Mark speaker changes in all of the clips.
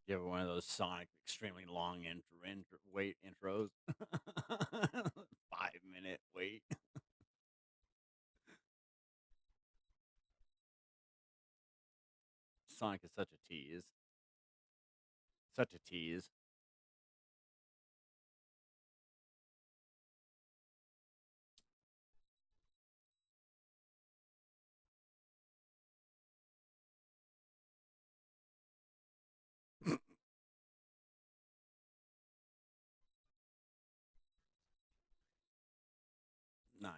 Speaker 1: You have one of those Sonic extremely long wait intros. 5 minute wait. Sonic is such a tease. Such a tease. Nice.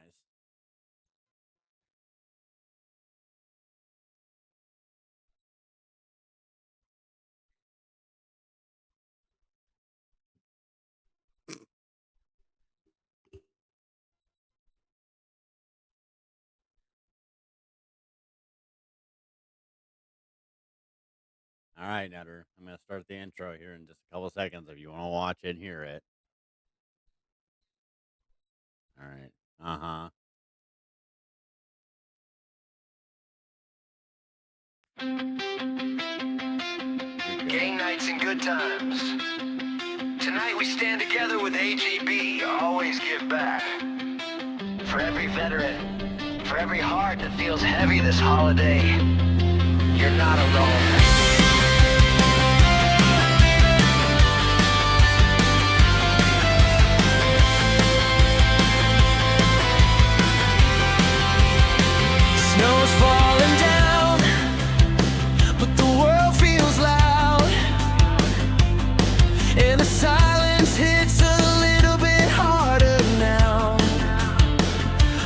Speaker 1: All right, Nutter. I'm going to start the intro here in just a couple seconds if you want to watch it and hear it. All right. Uh huh.
Speaker 2: Game nights and good times. Tonight we stand together with AGB, always give back. For every veteran, for every heart that feels heavy this holiday, you're not alone. Snow's falling down, but the world feels loud, and the silence hits a little bit harder now.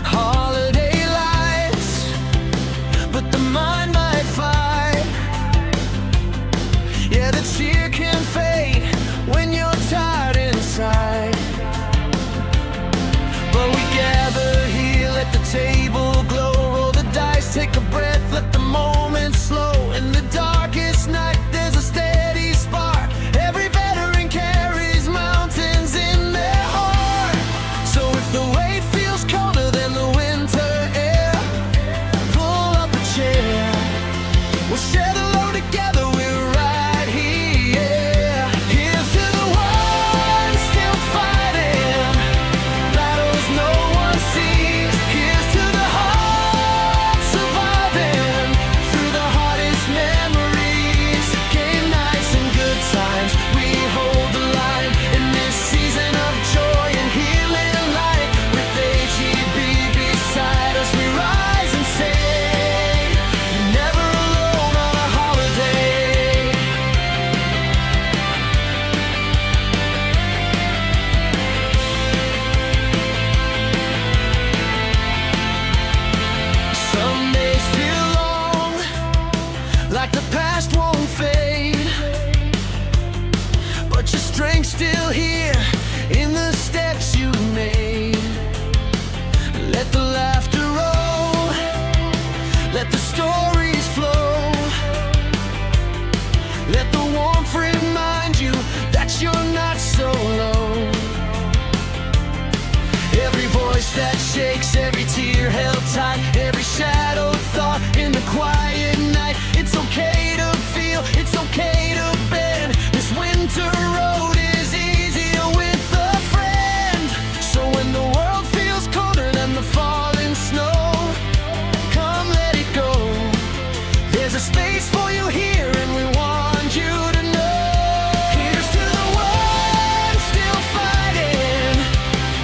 Speaker 2: Holiday lights, but the mind might fight. Yeah, the cheer can fade when you're tired inside. But we gather here, let the table glow. Take a breath, let the moment slow. In the darkest night, there's a steady spark. Every veteran carries mountains in their heart. So if the weight feels colder than the winter air, pull up a chair. We'll share the load together, we're right here. Here's to the ones still fighting battles no one sees. Here's to the heart surviving through the hardest memories. Game nights and good times, we hold the line in this season of joy and healing light. With AGB beside us, we rise and say, you're never alone on a holiday. Some days feel long, like the past won't fade, but your strength's still here in the steps you made. Let the laughter roll, let the stories flow, let the warmth remind you that you're not so alone. Every voice that shakes, every tear held tight, every shadow thought in the quiet night. It's okay to feel, it's okay to bend. This winter road is easier with a friend. So when the world feels colder than the falling snow, come let it go. There's a space for you here and we want you to know. Here's to the ones still fighting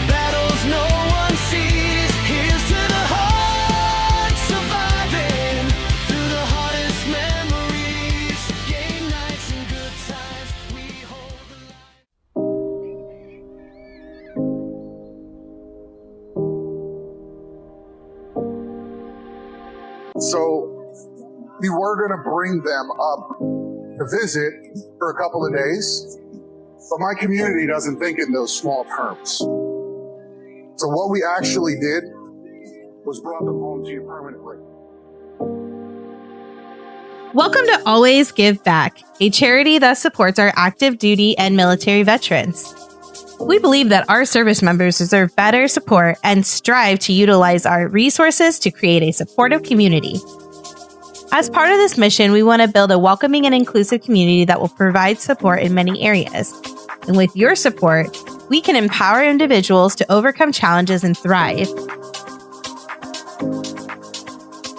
Speaker 2: battles no one sees. Here's to the heart surviving through the hardest memories. Game nights and good times, we hold the line.
Speaker 3: So we were going to bring them up to visit for a couple of days, but my community doesn't think in those small terms. So what we actually did was brought them home to you permanently.
Speaker 4: Welcome to Always Give Back, a charity that supports our active duty and military veterans. We believe that our service members deserve better support and strive to utilize our resources to create a supportive community. As part of this mission, we want to build a welcoming and inclusive community that will provide support in many areas. And with your support, we can empower individuals to overcome challenges and thrive.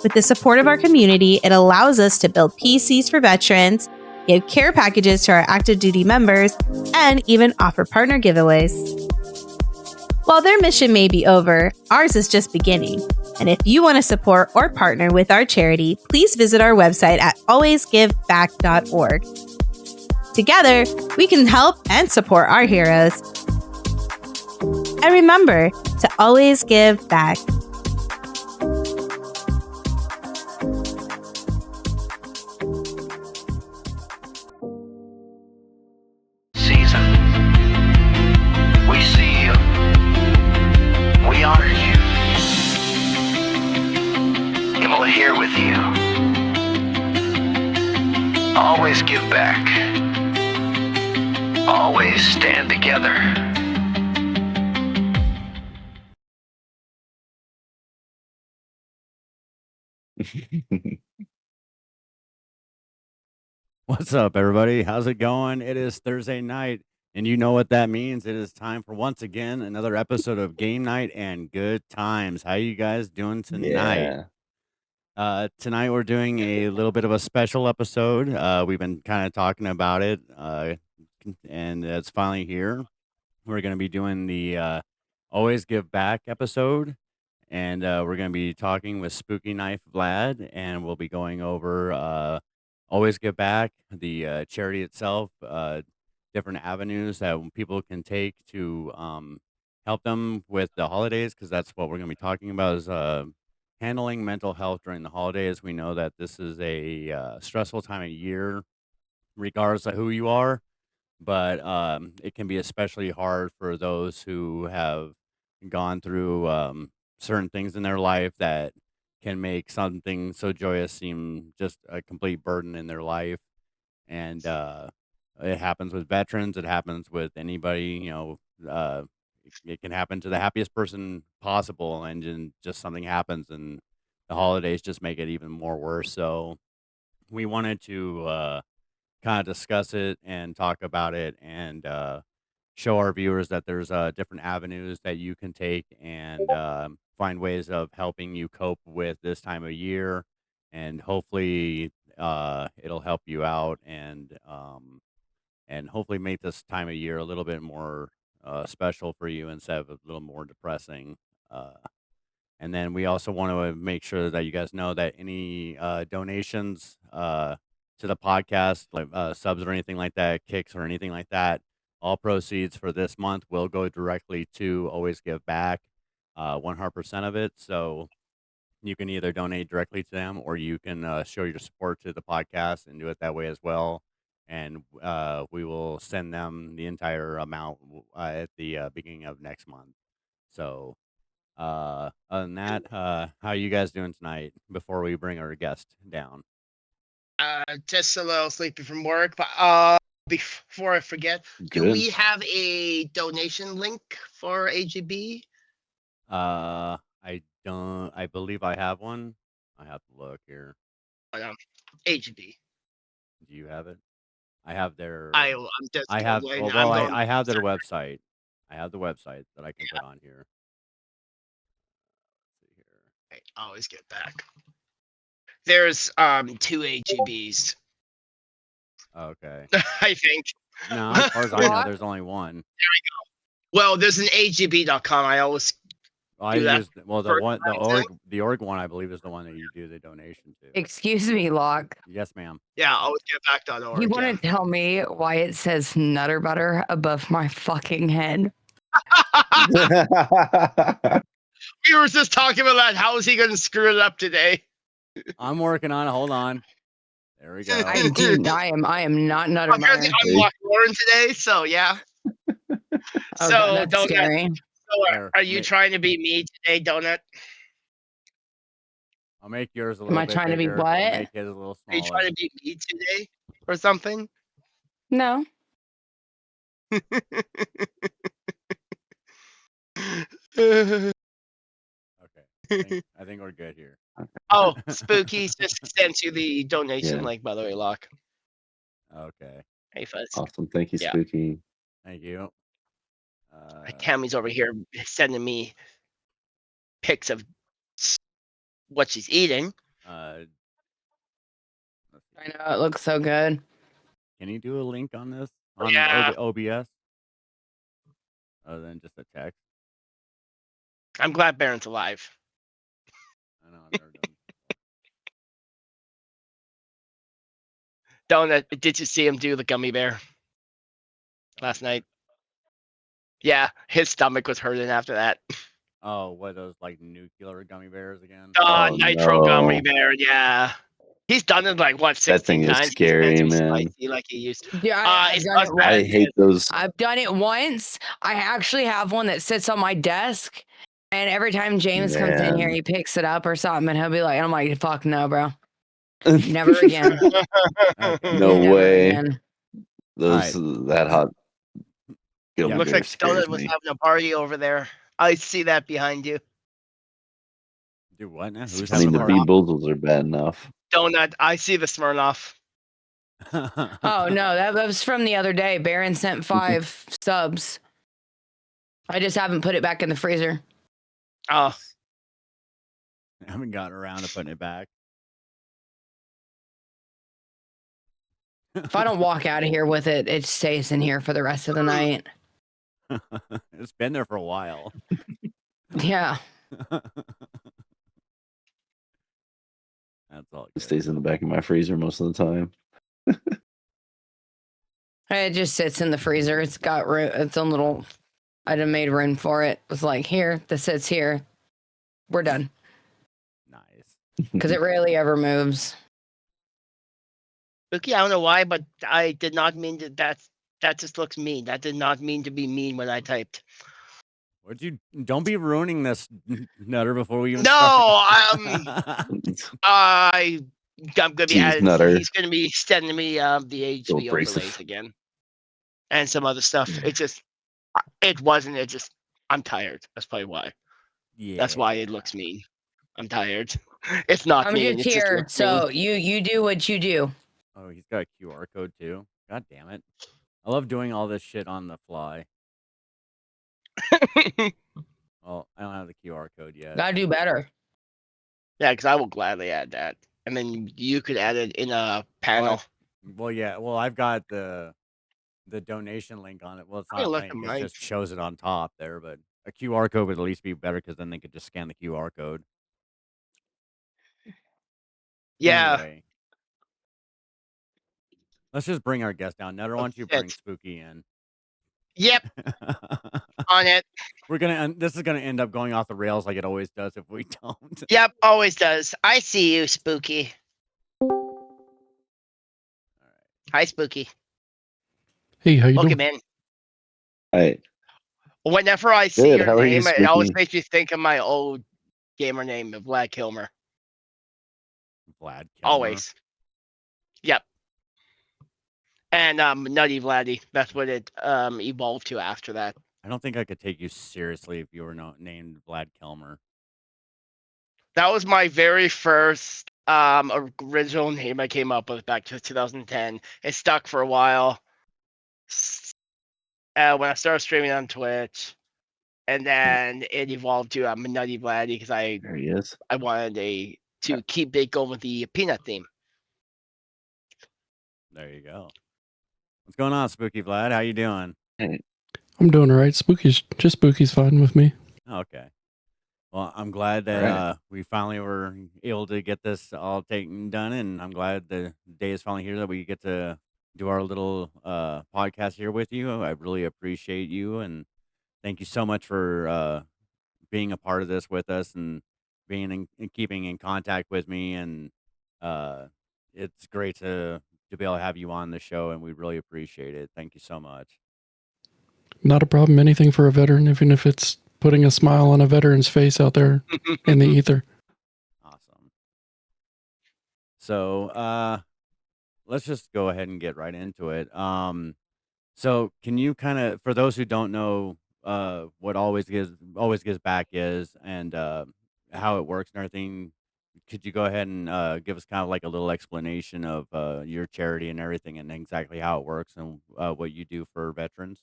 Speaker 4: With the support of our community, it allows us to build PCs for veterans, give care packages to our active duty members, and even offer partner giveaways. While their mission may be over, ours is just beginning. And if you want to support or partner with our charity, please visit our website at alwaysgiveback.org. Together, we can help and support our heroes. And remember to always give back.
Speaker 2: Season. We see you. We honor you. And we're here with you. Always give back. Always stand together.
Speaker 1: What's up, everybody? How's it going? It is Thursday night, and you know what that means. It is time for, once again, another episode of Game Night and Good Times. How you guys doing tonight? Tonight we're doing a little bit of a special episode. We've been kind of talking about it, and it's finally here. We're going to be doing the Always Give Back episode, and we're going to be talking with SpookyKnife-Vlad, and we'll be going over Always Give Back, the charity itself, different avenues that people can take to help them with the holidays, because that's what we're going to be talking about is handling mental health during the holidays. We know that this is a stressful time of year, regardless of who you are, but it can be especially hard for those who have gone through certain things in their life that can make something so joyous seem just a complete burden in their life. And it happens with veterans. It happens with anybody. It can happen to the happiest person possible, and then just something happens, and the holidays just make it even more worse. So we wanted to kind of discuss it and talk about it, and show our viewers that there's different avenues that you can take, and find ways of helping you cope with this time of year, and hopefully it'll help you out, and hopefully make this time of year a little bit more special for you instead of a little more depressing. And then we also want to make sure that you guys know that any donations to the podcast, like subs or anything like that, kicks or anything like that, all proceeds for this month will go directly to Always Give Back, 100% of it. So you can either donate directly to them, or you can show your support to the podcast and do it that way as well. And we will send them the entire amount at the beginning of next month. So other than that, how you guys doing tonight before we bring our guest down?
Speaker 5: Just a little sleepy from work, but before I forget, do we have a donation link for AGB?
Speaker 1: I don't. I believe I have one. I have to look here.
Speaker 5: AGB.
Speaker 1: Do you have it? I have their.
Speaker 5: I'm just.
Speaker 1: I have. Well, I have their website. I have the website that I can put on here. Let's see here.
Speaker 5: Okay, Always Get Back. There's 2 AGBs.
Speaker 1: Okay.
Speaker 5: I think.
Speaker 1: No, as far as I know, there's only one.
Speaker 5: There we go. Well, there's an AGB.com. I always.
Speaker 1: The org one, I believe, is the one that you do the donation to.
Speaker 6: Excuse me, Locke.
Speaker 1: Yes, ma'am.
Speaker 5: Yeah, alwaysgetback.org.
Speaker 6: You want to tell me why it says Nutter Butter above my fucking head?
Speaker 5: We were just talking about that. How is he going to screw it up today?
Speaker 1: I'm working on it. Hold on. There we go.
Speaker 6: I am not Nutter Butter.
Speaker 5: Apparently, I'm Locke Lauren today, so yeah.
Speaker 6: Oh,
Speaker 5: So
Speaker 6: that's
Speaker 5: don't
Speaker 6: scary.
Speaker 5: So are you trying to be me today, Donut?
Speaker 1: I'll make yours a little bit
Speaker 6: trying to be
Speaker 1: bigger.
Speaker 6: what?
Speaker 1: I'll make it a little
Speaker 5: Are you
Speaker 1: smaller.
Speaker 5: trying to be me today or something?
Speaker 6: No.
Speaker 1: Okay. I think we're good here.
Speaker 5: Oh, Spooky just sent you the donation
Speaker 7: Yeah.
Speaker 5: link, by the way, Locke.
Speaker 1: Okay.
Speaker 5: Hey, Fuzz.
Speaker 7: Awesome. Thank you,
Speaker 5: Yeah.
Speaker 7: Spooky.
Speaker 1: Thank you.
Speaker 5: Tammy's over here sending me pics of what she's eating.
Speaker 6: I know it looks so good.
Speaker 1: Can you do a link on this on
Speaker 5: Yeah.
Speaker 1: OBS other than just a text?
Speaker 5: I'm glad Baron's alive.
Speaker 1: I know I've never done.
Speaker 5: Donut, did you see him do the gummy bear last night? Yeah, his stomach was hurting after that.
Speaker 1: Oh, what those like nuclear gummy bears again?
Speaker 7: Oh,
Speaker 5: Nitro gummy
Speaker 7: no.
Speaker 5: bear, yeah. He's done it like what,
Speaker 7: That
Speaker 5: 16
Speaker 7: thing is
Speaker 5: times? He
Speaker 7: scary,
Speaker 5: can't be
Speaker 7: man.
Speaker 5: spicy like he used to.
Speaker 6: Yeah, I've
Speaker 5: It's
Speaker 6: done
Speaker 5: not
Speaker 6: it
Speaker 5: bad.
Speaker 7: I hate those.
Speaker 6: I've done it once. I actually have one that sits on my desk, and every time James comes in here,
Speaker 7: Man.
Speaker 6: he picks it up or something, and he'll be like, "I'm like, fuck no, bro, never again."
Speaker 1: Okay.
Speaker 7: No
Speaker 6: Never
Speaker 7: way.
Speaker 6: again.
Speaker 7: Those that hot gummy
Speaker 5: Looks
Speaker 7: bear
Speaker 5: like
Speaker 7: scares
Speaker 5: Donut was
Speaker 7: me.
Speaker 5: having a party over there. I see that behind you.
Speaker 1: Do what now? Who's
Speaker 7: I mean,
Speaker 1: having a
Speaker 7: the
Speaker 1: party?
Speaker 7: B-Boozles are bad enough.
Speaker 5: Donut, I see the Smirnoff.
Speaker 6: Oh no, that was from the other day. Baron sent 5 subs. I just haven't put it back in the freezer.
Speaker 5: Oh,
Speaker 1: I haven't gotten around to putting it back.
Speaker 6: If I don't walk out of here with it, it stays in here for the rest of the night.
Speaker 1: It's been there for a while.
Speaker 6: Yeah.
Speaker 1: That's all
Speaker 7: It
Speaker 1: good.
Speaker 7: stays in the back of my freezer most of the time.
Speaker 6: It just sits in the freezer. It's got its own little. I done made room for it. It was like, here, this sits here. We're done.
Speaker 1: Nice.
Speaker 6: Because it rarely ever moves.
Speaker 5: Spooky, I don't know why, but I did not mean to. That just looks mean. That did not mean to be mean when I typed.
Speaker 1: Don't be ruining this, Nutter, before we even
Speaker 5: No,
Speaker 1: start.
Speaker 5: I'm gonna be
Speaker 7: Jeez,
Speaker 5: adding.
Speaker 7: Nutter.
Speaker 5: He's gonna be sending me the
Speaker 7: So
Speaker 5: HB
Speaker 7: abrasive.
Speaker 5: overlays again, and some other stuff. It just, it wasn't. It just, I'm tired. That's probably why.
Speaker 1: Yeah.
Speaker 5: That's why it looks mean. I'm tired. It's not
Speaker 6: I'm
Speaker 5: mean.
Speaker 6: just
Speaker 5: It just
Speaker 6: here.
Speaker 5: looks
Speaker 6: So you do what you do.
Speaker 1: Oh, he's got a QR code too. God damn it! I love doing all this shit on the fly.
Speaker 5: mean.
Speaker 1: Well, I don't have the QR code yet.
Speaker 6: Gotta do better.
Speaker 5: Yeah, because I will gladly add that, and then you could add it in a panel.
Speaker 1: Well, yeah. Well, I've got the donation link on it. Well, it's
Speaker 5: I
Speaker 1: not a
Speaker 5: look
Speaker 1: link.
Speaker 5: at
Speaker 1: It
Speaker 5: mine.
Speaker 1: just shows it on top there. But a QR code would at least be better because then they could just scan the QR code.
Speaker 5: Yeah.
Speaker 1: Anyway, let's just bring our guest down. Nutter, why don't you bring Spooky in?
Speaker 5: Yep. On it.
Speaker 1: We're gonna. This is gonna end up going off the rails like it always does if we don't.
Speaker 5: Yep, always does. I see you, Spooky. Hi, Spooky.
Speaker 8: Hey, how you
Speaker 5: Welcome
Speaker 8: doing?
Speaker 5: in.
Speaker 7: Hi.
Speaker 5: Whenever I see
Speaker 7: Good,
Speaker 5: your
Speaker 7: how are you,
Speaker 5: name, it always
Speaker 7: Spooky?
Speaker 5: makes me think of my old gamer name, Vlad Kilmer.
Speaker 1: Vlad Kilmer.
Speaker 5: Always. Yep. And Nutty Vladdy. That's what it evolved to after that.
Speaker 1: I don't think I could take you seriously if you were named Vlad Kilmer.
Speaker 5: That was my very first original name I came up with back to 2010. It stuck for a while. When I started streaming on Twitch, and then it evolved to Nutty Vladdy because
Speaker 7: There he is.
Speaker 5: I wanted to keep it going with the peanut theme.
Speaker 1: There you go. What's going on, Spooky Vlad? How you doing?
Speaker 7: Hey.
Speaker 8: I'm doing all right. Spooky's fine with me.
Speaker 1: Okay. Well, I'm glad that we finally were able to get this all taken done, and I'm glad the day is finally here that we get to do our little podcast here with you. I really appreciate you, and thank you so much for being a part of this with us and being and keeping in contact with me. And it's great to be able to have you on the show, and we really appreciate it. Thank you so much.
Speaker 8: Not a problem. Anything for a veteran, even if it's putting a smile on a veteran's face out there in the ether.
Speaker 1: Awesome. So let's just go ahead and get right into it. So can you kind of, for those who don't know what always gives back is and how it works and everything, could you go ahead and give us kind of like a little explanation of your charity and everything and exactly how it works and what you do for veterans?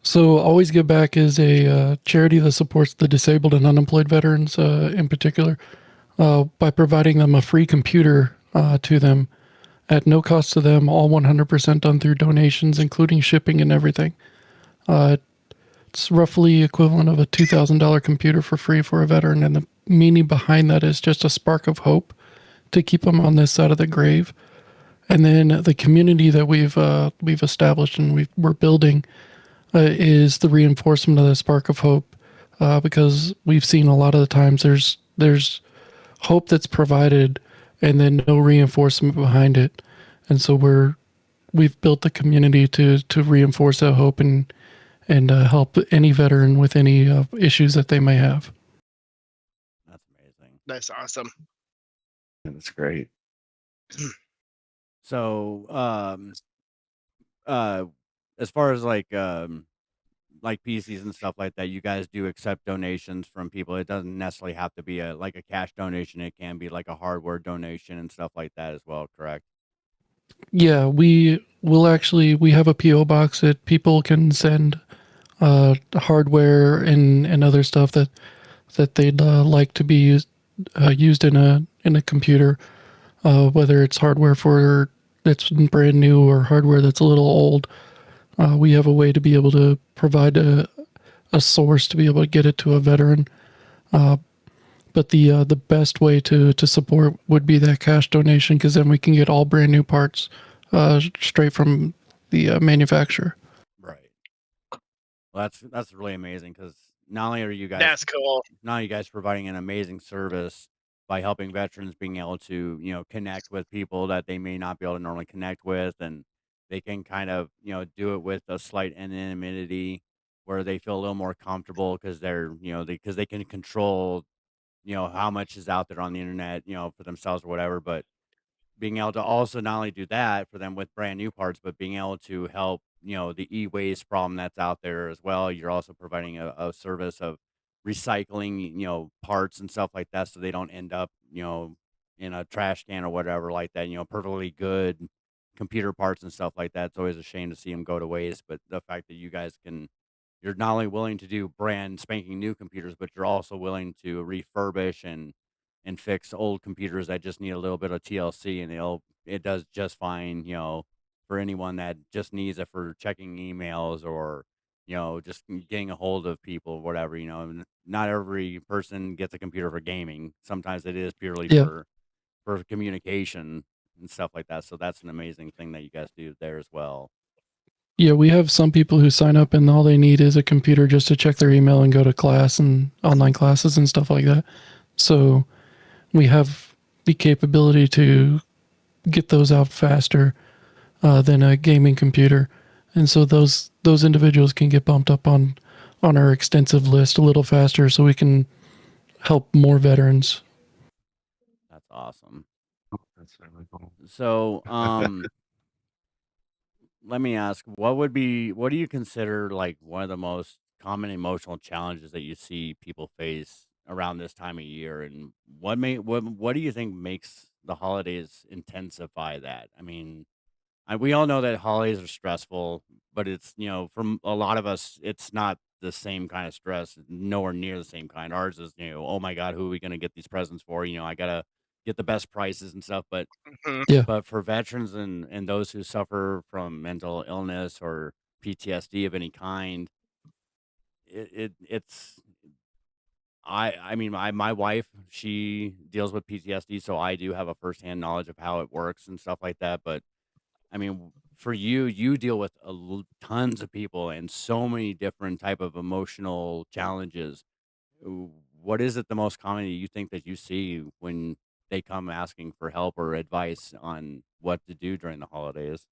Speaker 8: So, Always Give Back is a charity that supports the disabled and unemployed veterans in particular by providing them a free computer to them at no cost to them, all 100% done through donations, including shipping and everything. It's roughly equivalent of a $2,000 computer for free for a veteran, and the meaning behind that is just a spark of hope to keep them on this side of the grave. And then the community that we've established and we're building is the reinforcement of the spark of hope, because we've seen a lot of the times there's hope that's provided and then no reinforcement behind it, and so we've built the community to reinforce that hope and help any veteran with any issues that they may have.
Speaker 1: That's amazing.
Speaker 5: That's awesome.
Speaker 7: That's great.
Speaker 1: So, as far as like PCs and stuff like that, you guys do accept donations from people. It doesn't necessarily have to be a cash donation. It can be like a hardware donation and stuff like that as well, correct?
Speaker 8: Yeah, we have a PO box that people can send hardware and other stuff that they'd like to be used in a computer, whether it's hardware that's brand new or hardware that's a little old. We have a way to be able to provide a source to be able to get it to a veteran. But the best way to support would be that cash donation, because then we can get all brand new parts straight from the manufacturer.
Speaker 1: Right. Well, that's really amazing because not only are you guys
Speaker 5: That's cool.
Speaker 1: providing an amazing service by helping veterans being able to connect with people that they may not be able to normally connect with, and they can kind of do it with a slight anonymity where they feel a little more comfortable because because they can control how much is out there on the internet for themselves or whatever. But being able to also not only do that for them with brand new parts, but being able to help, the e-waste problem that's out there as well. You're also providing a service of recycling, parts and stuff like that, so they don't end up, in a trash can or whatever like that. Perfectly good computer parts and stuff like that. It's always a shame to see them go to waste. But the fact that you're not only willing to do brand spanking new computers, but you're also willing to refurbish and fix old computers that just need a little bit of TLC, and it does just fine, for anyone that just needs it for checking emails or just getting a hold of people, whatever. Not every person gets a computer for gaming. Sometimes it is purely
Speaker 8: Yeah.
Speaker 1: for communication and stuff like that. So that's an amazing thing that you guys do there as well.
Speaker 8: Yeah, we have some people who sign up and all they need is a computer just to check their email and go to class and online classes and stuff like that. So we have the capability to get those out faster than a gaming computer. And so those individuals can get bumped up on our extensive list a little faster so we can help more veterans.
Speaker 1: That's awesome.
Speaker 7: That's really cool.
Speaker 1: So, let me ask, what do you consider like one of the most common emotional challenges that you see people face around this time of year, and what do you think makes the holidays intensify that? I mean, we all know that holidays are stressful, but it's from a lot of us, it's not the same kind of stress, nowhere near the same kind. Ours is oh my God, who are we gonna get these presents for? I gotta get the best prices and stuff, but
Speaker 5: Mhm.
Speaker 8: Yeah.
Speaker 1: but for veterans and those who suffer from mental illness or PTSD of any kind, it's I mean my wife, she deals with PTSD, so I do have a firsthand knowledge of how it works and stuff like that. But I mean, for you deal with tons of people and so many different type of emotional challenges. What is it the most common that you think that you see when they come asking for help or advice on what to do during the holidays?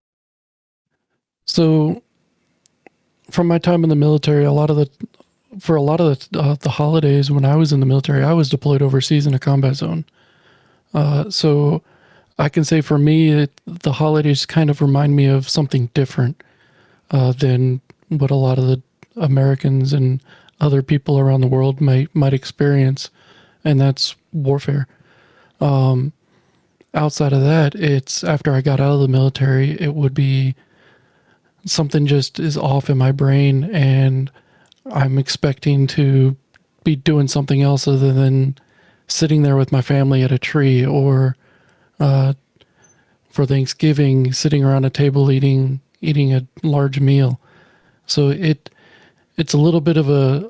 Speaker 8: So from my time in the military, a lot of the holidays when I was in the military, I was deployed overseas in a combat zone. So I can say for me, the holidays kind of remind me of something different than what a lot of the Americans and other people around the world might experience. and that's warfare. Outside of that, it's after I got out of the military, it would be something just is off in my brain, and I'm expecting to be doing something else other than sitting there with my family at a tree, or for Thanksgiving, sitting around a table eating a large meal. So it's a little bit of a,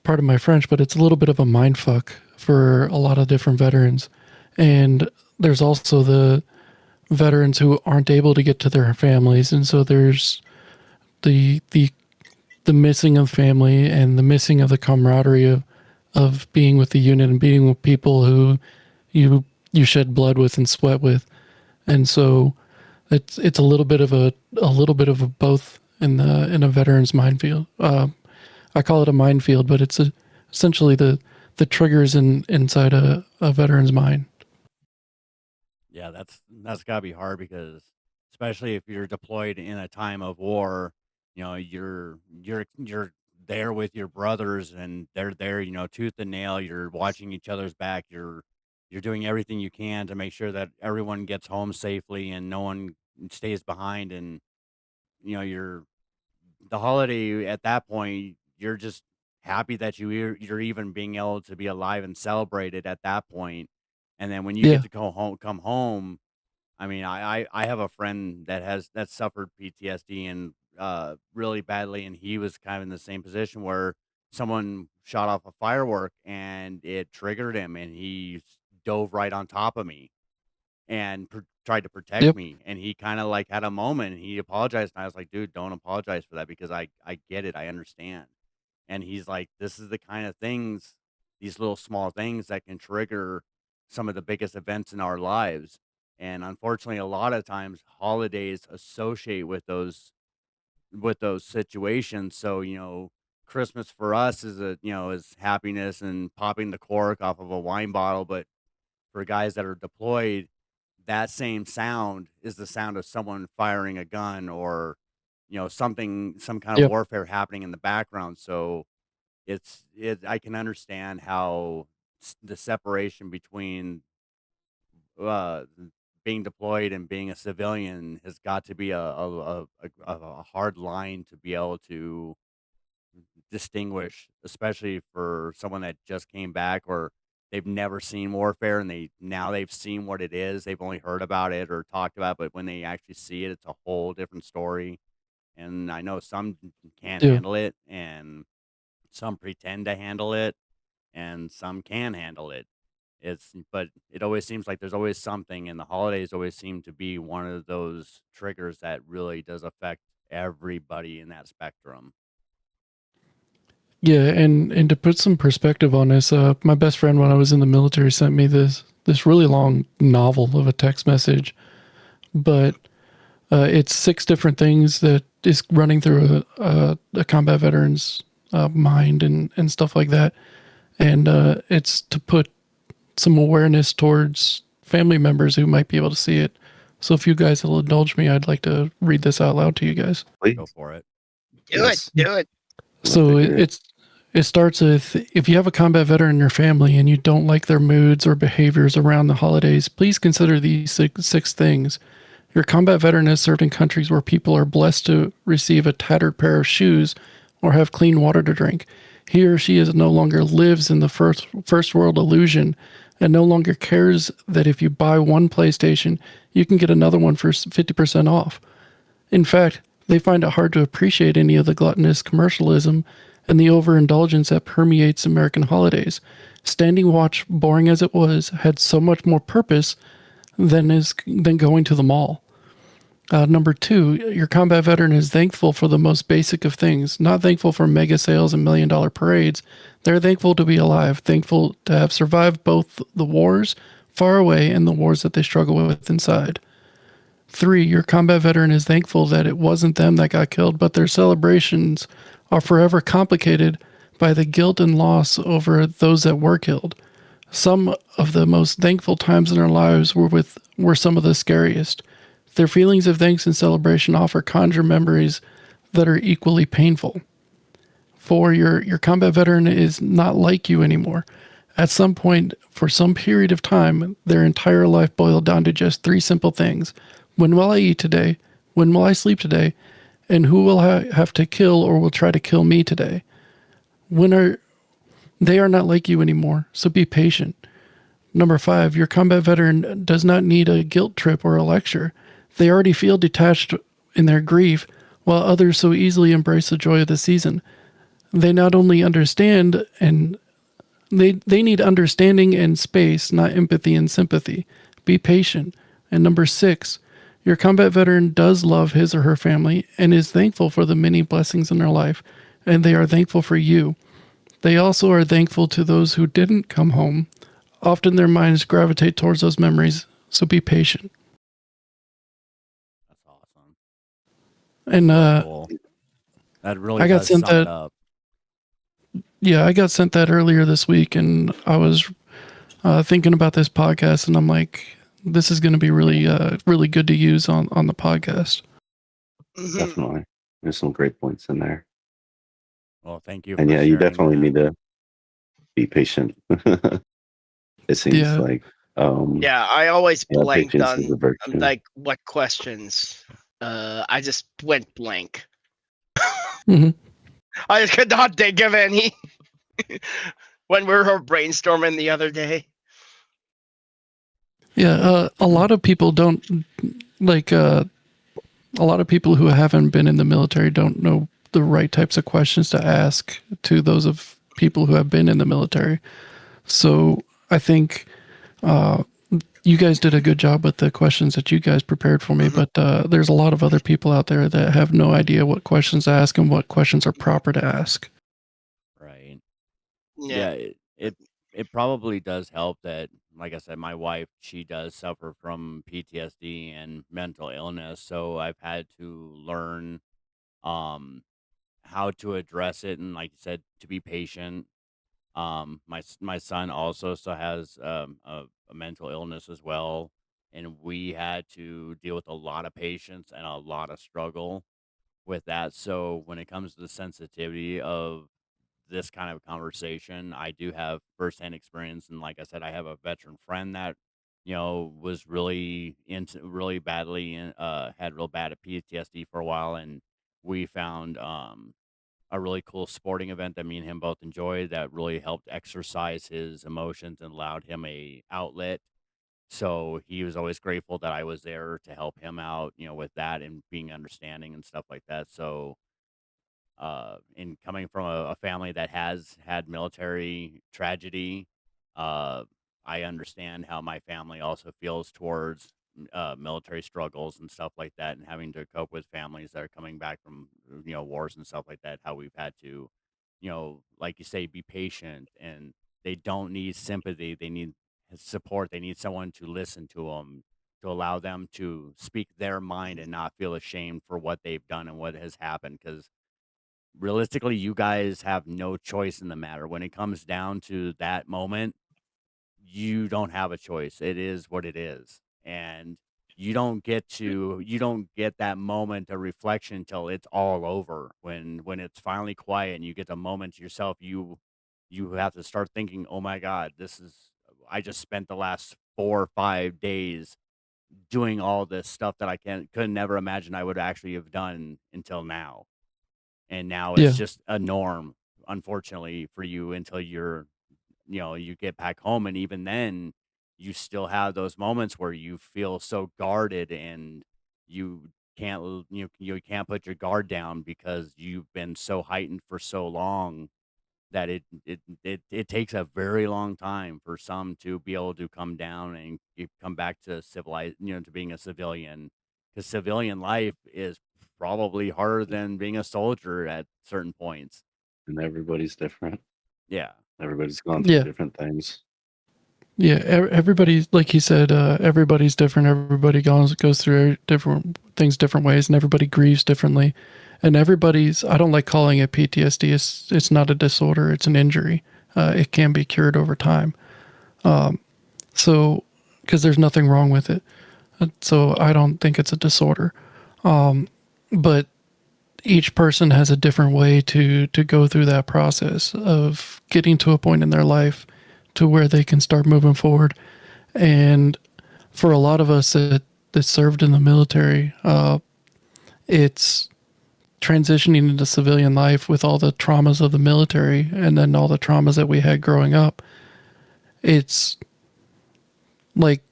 Speaker 8: pardon my French, but it's a little bit of a mind fuck for a lot of different veterans. And there's also the veterans who aren't able to get to their families, and so there's the missing of family and the missing of the camaraderie of being with the unit and being with people who you shed blood with and sweat with. And so it's a little bit of a both in a veteran's minefield. I call it a minefield, but it's essentially the triggers inside a veteran's mind.
Speaker 1: Yeah, that's gotta be hard because especially if you're deployed in a time of war, you're there with your brothers and they're there, tooth and nail. You're watching each other's back. You're doing everything you can to make sure that everyone gets home safely and no one stays behind. And you're the holiday at that point. You're just happy that you're even being able to be alive and celebrate it at that point. And then when you
Speaker 8: Yeah.
Speaker 1: get to come home, I mean, I have a friend that suffered PTSD and really badly, and he was kind of in the same position where someone shot off a firework and it triggered him, and he dove right on top of me and tried to protect
Speaker 8: Yep.
Speaker 1: me, and he kind of like had a moment, and he apologized, and I was like, dude, don't apologize for that because I get it, I understand. And he's like, this is the kind of things, these little small things that can trigger some of the biggest events in our lives. And unfortunately, a lot of times holidays associate with those situations. So, Christmas for us is happiness and popping the cork off of a wine bottle. But for guys that are deployed, that same sound is the sound of someone firing a gun or, some kind of
Speaker 8: Yep.
Speaker 1: warfare happening in the background. So I can understand how the separation between uh, being deployed and being a civilian has got to be a hard line to be able to distinguish, especially for someone that just came back or they've never seen warfare and they've seen what it is. They've only heard about it or talked about it, but when they actually see it, it's a whole different story. And I know some can't
Speaker 8: Yeah.
Speaker 1: handle it and some pretend to handle it and some can handle it. But it always seems like there's always something, and the holidays always seem to be one of those triggers that really does affect everybody in that spectrum.
Speaker 8: Yeah, and to put some perspective on this, my best friend when I was in the military sent me this really long novel of a text message, but it's 6 different things that is running through a combat veteran's mind and stuff like that, and it's to put some awareness towards family members who might be able to see it. So if you guys will indulge me, I'd like to read this out loud to you guys.
Speaker 7: Please.
Speaker 1: Go for it.
Speaker 5: Do
Speaker 7: Yes.
Speaker 5: it. Do it.
Speaker 8: So
Speaker 7: Love to hear it.
Speaker 8: it starts with, if you have a combat veteran in your family and you don't like their moods or behaviors around the holidays, please consider these six things. Your combat veteran has served in countries where people are blessed to receive a tattered pair of shoes or have clean water to drink. He or she is no longer lives in the first world illusion and no longer cares that if you buy one PlayStation, you can get another one for 50% off. In fact, they find it hard to appreciate any of the gluttonous commercialism and the overindulgence that permeates American holidays. Standing watch, boring as it was, had so much more purpose than going to the mall. Number 2, your combat veteran is thankful for the most basic of things, not thankful for mega sales and $1 million parades. They're thankful to be alive, thankful to have survived both the wars far away and the wars that they struggle with inside. 3, your combat veteran is thankful that it wasn't them that got killed, but their celebrations are forever complicated by the guilt and loss over those that were killed. Some of the most thankful times in our lives were some of the scariest. Their feelings of thanks and celebration often conjure memories that are equally painful. 4, your combat veteran is not like you anymore. at some point, for some period of time, their entire life boiled down to just three simple things. When will I eat today? When will I sleep today? And who will I have to kill or will try to kill me today? They are not like you anymore, so be patient. Number 5, your combat veteran does not need a guilt trip or a lecture. They already feel detached in their grief, while others so easily embrace the joy of the season. They not only understand and they need understanding and space, not empathy and sympathy. Be patient. And number 6, your combat veteran does love his or her family and is thankful for the many blessings in their life, and they are thankful for you. They also are thankful to those who didn't come home. Often their minds gravitate towards those memories, so be patient.
Speaker 1: That's awesome.
Speaker 8: And
Speaker 1: Cool. That really
Speaker 8: I got
Speaker 1: does
Speaker 8: sent
Speaker 1: sum it
Speaker 8: that.
Speaker 1: up.
Speaker 8: Yeah, I got sent that earlier this week, and I was thinking about this podcast, and I'm like, this is going to be really, really good to use on the podcast.
Speaker 7: Definitely. There's some great points in there.
Speaker 1: Well, thank you
Speaker 7: And
Speaker 1: for
Speaker 7: yeah, you
Speaker 1: sharing
Speaker 7: definitely
Speaker 1: that.
Speaker 7: need to be patient. It seems
Speaker 8: Yeah.
Speaker 7: like.
Speaker 5: Yeah, I always blanked
Speaker 7: patience is a
Speaker 5: on
Speaker 7: virtue.
Speaker 5: like what questions. I just went blank.
Speaker 8: Mhm.
Speaker 5: I could not think of any when we were brainstorming the other day.
Speaker 8: Yeah, a lot of people don't like. A lot of people who haven't been in the military don't know the right types of questions to ask to those of people who have been in the military. So I think you guys did a good job with the questions that you guys prepared for me, but there's a lot of other people out there that have no idea what questions to ask and what questions are proper to ask.
Speaker 1: Right.
Speaker 5: Yeah.
Speaker 1: It probably does help that, like I said, my wife, she does suffer from PTSD and mental illness, so I've had to learn um how to address it, and like you said, to be patient. My son also has a mental illness as well, and we had to deal with a lot of patience and a lot of struggle with that. So when it comes to the sensitivity of this kind of conversation, I do have firsthand experience, and like I said, I have a veteran friend that was really into really badly in had real bad PTSD for a while, and we found a really cool sporting event that me and him both enjoyed that really helped exercise his emotions and allowed him a outlet. So he was always grateful that I was there to help him out, with that and being understanding and stuff like that. So in coming from a family that has had military tragedy, uh, I understand how my family also feels towards military struggles and stuff like that, and having to cope with families that are coming back from wars and stuff like that. How we've had to, like you say, be patient, and they don't need sympathy; they need support. They need someone to listen to them, to allow them to speak their mind and not feel ashamed for what they've done and what has happened. Because realistically, you guys have no choice in the matter. When it comes down to that moment, you don't have a choice. It is what it is. And you don't get that moment of reflection until it's all over. When it's finally quiet and you get the moment to yourself, you have to start thinking, "Oh my God, I just spent the last 4 or 5 days doing all this stuff that I could never imagine I would actually have done until now." And now it's
Speaker 8: Yeah.
Speaker 1: just a norm, unfortunately, for you until you get back home, and even then you still have those moments where you feel so guarded, and you you can't put your guard down because you've been so heightened for so long that it takes a very long time for some to be able to come down and come back to civilized, to being a civilian, because civilian life is probably harder than being a soldier at certain points.
Speaker 7: And everybody's different.
Speaker 1: Yeah.
Speaker 7: Everybody's gone through
Speaker 8: Yeah.
Speaker 7: different things.
Speaker 8: Yeah, everybody's like he said. Everybody's different. Everybody goes through different things different ways, and everybody grieves differently. And everybody's. I don't like calling it PTSD. It's not a disorder. It's an injury. It can be cured over time. So, because there's nothing wrong with it. So I don't think it's a disorder. But each person has a different way to go through that process of getting to a point in their life to where they can start moving forward. And for a lot of us that served in the military, it's transitioning into civilian life with all the traumas of the military and then all the traumas that we had growing up. It's like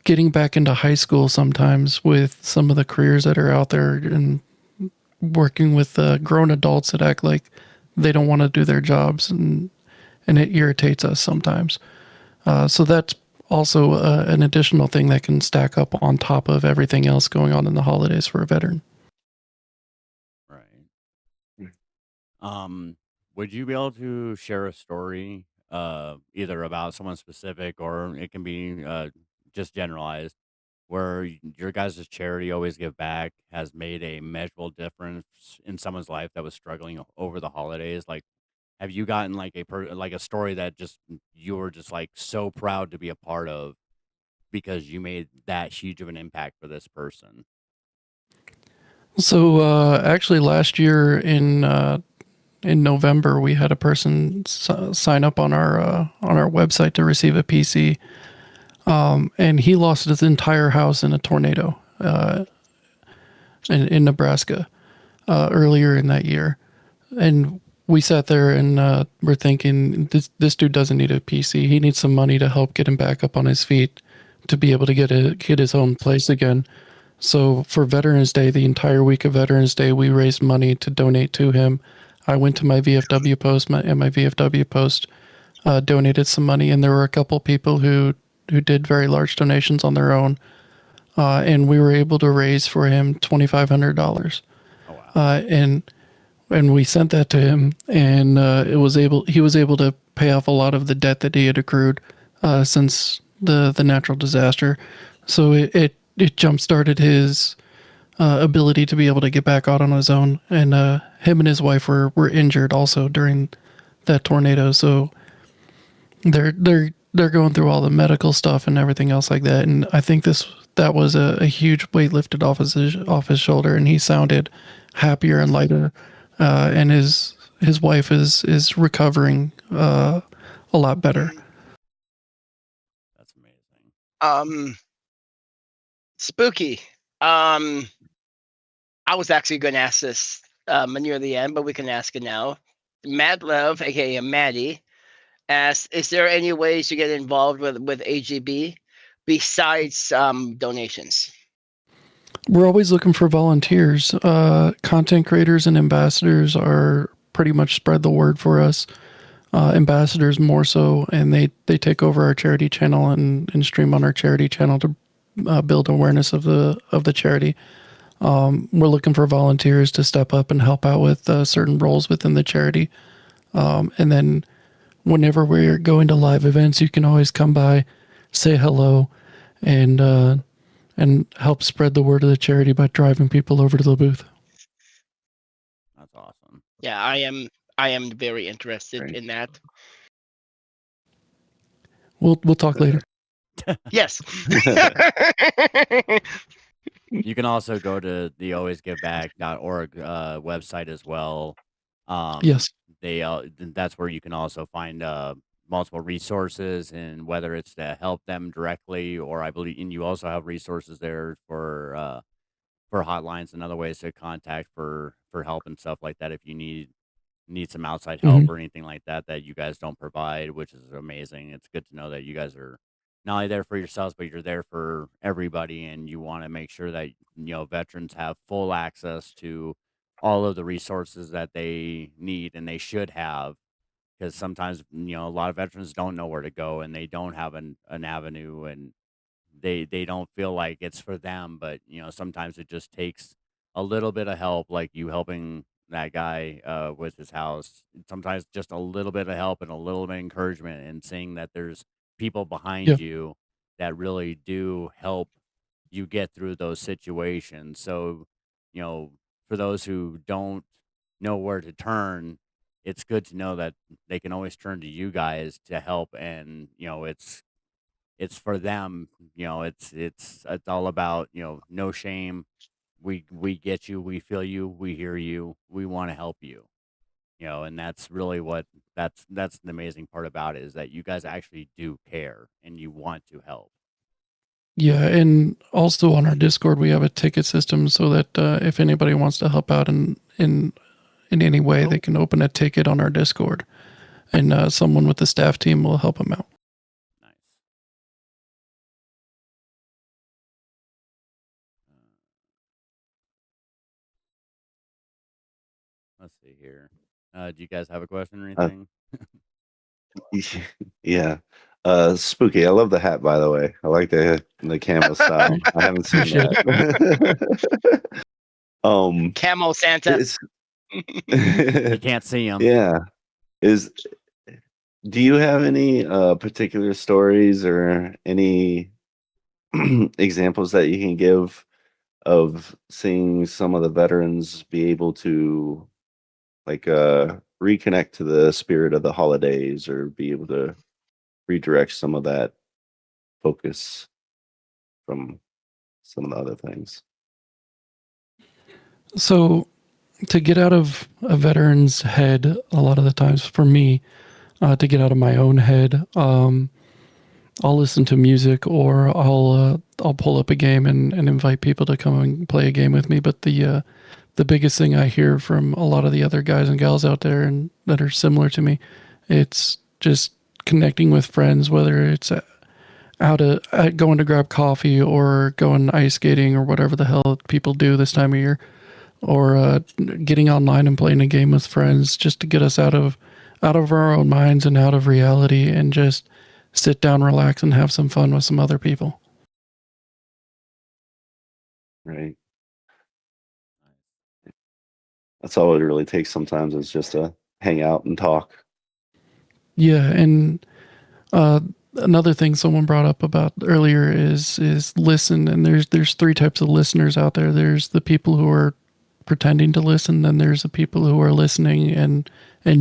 Speaker 8: getting back into high school sometimes with some of the careers that are out there and working with grown adults that act like they don't want to do their jobs, and it irritates us sometimes. So that's also an additional thing that can stack up on top of everything else going on in the holidays for a veteran.
Speaker 1: Right. Would you be able to share a story, either about someone specific or it can be just generalized, where your guys' charity Always Give Back has made a measurable difference in someone's life that was struggling over the holidays? Like, have you gotten like like a story that just you were just like so proud to be a part of because you made that huge of an impact for this person?
Speaker 8: So actually, last year in November, we had a person sign up on our website to receive a PC, and he lost his entire house in a tornado in Nebraska earlier in that year. And we sat there and we're thinking, this dude doesn't need a PC. He needs some money to help get him back up on his feet to be able to get his own place again. So for Veterans Day, the entire week of Veterans Day, we raised money to donate to him. I went to my VFW post, and my VFW post donated some money, and there were a couple people who did very large donations on their own, and we were able to raise for him $2,500.
Speaker 1: Oh wow.
Speaker 8: And we sent that to him, and he was able to pay off a lot of the debt that he had accrued since the natural disaster. So it jump started his ability to be able to get back out on his own. And him and his wife were injured also during that tornado. So they're going through all the medical stuff and everything else like that. And I think that was a huge weight lifted off his shoulder, and he sounded happier and lighter. And his wife is recovering a lot better.
Speaker 1: That's amazing.
Speaker 5: Spooky. I was actually going to ask this near the end, but we can ask it now. Mad Love, aka Maddie, asks, "Is there any ways to get involved with AGB besides donations?"
Speaker 8: We're always looking for volunteers. Content creators and ambassadors are pretty much spread the word for us. Ambassadors more so, and they take over our charity channel and stream on our charity channel to build awareness of the charity. We're looking for volunteers to step up and help out with certain roles within the charity. And then whenever we're going to live events, you can always come by, say hello, and help spread the word of the charity by driving people over to the booth.
Speaker 1: That's awesome.
Speaker 5: Yeah, I am very interested
Speaker 7: Great.
Speaker 5: in that.
Speaker 8: We'll talk later.
Speaker 5: Yes.
Speaker 1: You can also go to the alwaysgiveback.org website as well.
Speaker 8: Yes.
Speaker 1: That's where you can also find multiple resources, and whether it's to help them directly, or I believe, and you also have resources there for hotlines and other ways to contact for help and stuff like that if you need some outside help or anything like that you guys don't provide, which is amazing. It's good to know that you guys are not only there for yourselves, but you're there for everybody, and you want to make sure that veterans have full access to all of the resources that they need and they should have, because sometimes a lot of veterans don't know where to go, and they don't have an avenue, and they don't feel like it's for them. But sometimes it just takes a little bit of help, like you helping that guy with his house. Sometimes just a little bit of help and a little bit of encouragement, and seeing that there's people behind
Speaker 8: Yeah.
Speaker 1: you that really do help you get through those situations. So for those who don't know where to turn, it's good to know that they can always turn to you guys to help. And it's for them. It's all about no shame. We get you, we feel you, we hear you, we want to help you. And that's really that's the amazing part about it, is that you guys actually do care and you want to help.
Speaker 8: Yeah, and also on our Discord, we have a ticket system so that if anybody wants to help out in any way, they can open a ticket on our Discord, and someone with the staff team will help them out.
Speaker 1: Nice. Let's see here. Do you guys have a question or anything?
Speaker 7: Yeah. Spooky. I love the hat, by the way. I like the camo style. I haven't seen
Speaker 8: Appreciate
Speaker 7: that.
Speaker 5: Camel Santa.
Speaker 1: You can't see him.
Speaker 7: Yeah. Do you have any particular stories or any examples that you can give of seeing some of the veterans be able to like reconnect to the spirit of the holidays, or be able to redirect some of that focus from some of the other things?
Speaker 8: So, to get out of a veteran's head, a lot of the times for me, to get out of my own head, I'll listen to music, or I'll pull up a game and invite people to come and play a game with me. But the biggest thing I hear from a lot of the other guys and gals out there and that are similar to me, it's just connecting with friends, whether it's going to grab coffee or going ice skating or whatever the hell people do this time of year, or getting online and playing a game with friends, just to get us out of our own minds and out of reality, and just sit down, relax, and have some fun with some other people.
Speaker 7: Right. That's all it really takes sometimes, is just to hang out and talk.
Speaker 8: Yeah, and another thing someone brought up about earlier is listen. And there's three types of listeners out there. There's the people who are pretending to listen, then there's the people who are listening and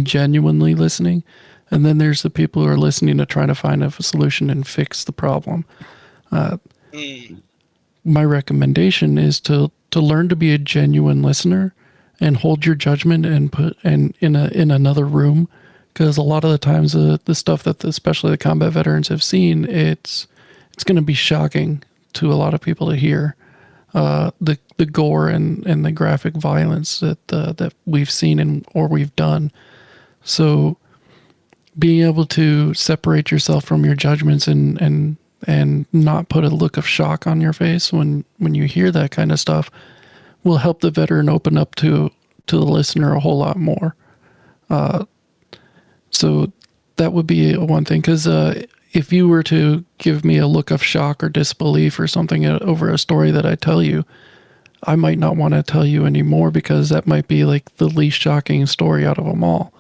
Speaker 8: genuinely listening, and then there's the people who are listening to try to find a solution and fix the problem. My recommendation is to learn to be a genuine listener and hold your judgment and put in another room, because a lot of the times the stuff that especially the combat veterans have seen, it's going to be shocking to a lot of people to hear. The gore and the graphic violence that we've seen or we've done. So being able to separate yourself from your judgments and not put a look of shock on your face when you hear that kind of stuff will help the veteran open up to the listener a whole lot more. So that would be one thing, because if you were to give me a look of shock or disbelief or something over a story that I tell you, I might not want to tell you anymore, because that might be like the least shocking story out of them all.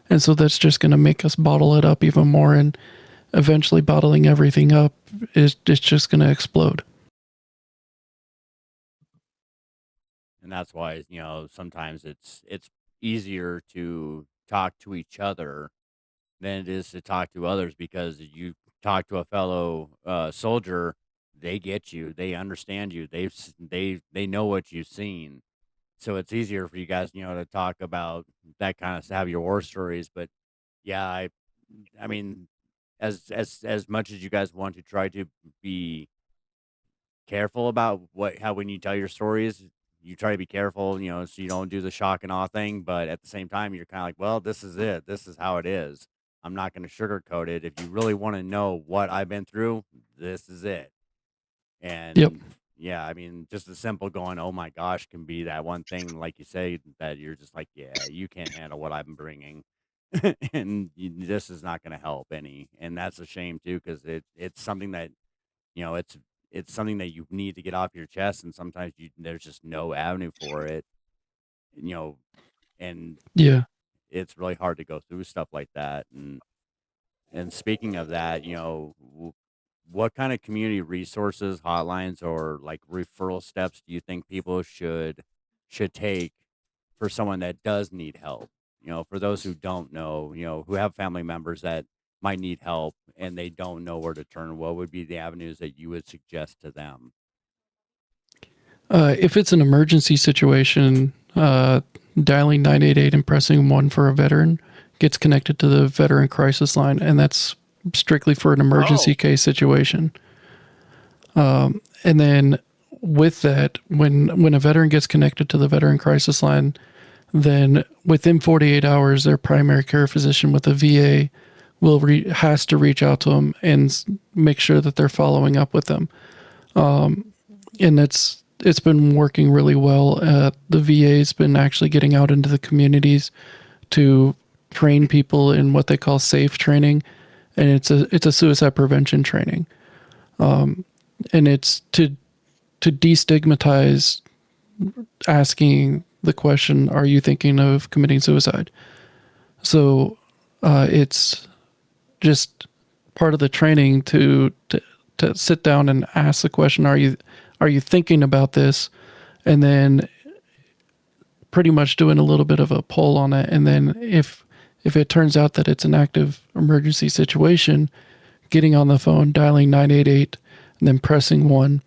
Speaker 8: And so that's just going to make us bottle it up even more, and eventually bottling everything up it's just going to explode.
Speaker 1: And that's why, sometimes it's easier to talk to each other than it is to talk to others, because you talk to a fellow soldier, they get you, they understand you, they know what you've seen, so it's easier for you guys, to talk about that kind of, have your war stories. But yeah, I mean, as much as you guys want to try to be careful about how when you tell your stories, you try to be careful, so you don't do the shock and awe thing. But at the same time, you're kind of like, well, this is it. This is how it is. I'm not going to sugarcoat it. If you really want to know what I've been through, this is it. And
Speaker 8: Yep.
Speaker 1: yeah, I mean, just a simple going, oh my gosh, can be that one thing, like you say, that you're just like, yeah, you can't handle what I'm bringing. And this is not going to help any. And that's a shame too, because it's something that, it's something that you need to get off your chest, and sometimes there's just no avenue for it, and
Speaker 8: Yeah.
Speaker 1: it's really hard to go through stuff like that. And speaking of that, what kind of community resources, hotlines, or like referral steps do you think people should take for someone that does need help? For those who don't know, who have family members that might need help and they don't know where to turn, what would be the avenues that you would suggest to them?
Speaker 8: If it's an emergency situation, dialing 988 and pressing 1 for a veteran gets connected to the veteran crisis line, and that's strictly for an emergency case situation. And then with that, when a veteran gets connected to the veteran crisis line, then within 48 hours, their primary care physician with the VA has to reach out to them and make sure that they're following up with them. And it's been working really well. The VA's been actually getting out into the communities to train people in what they call SAFE training, and it's a suicide prevention training, and it's to destigmatize asking the question, "Are you thinking of committing suicide?" So it's just part of the training to sit down and ask the question, "Are you thinking about this?" And then pretty much doing a little bit of a poll on it. And then if it turns out that it's an active emergency situation, getting on the phone, dialing 988, and then pressing 1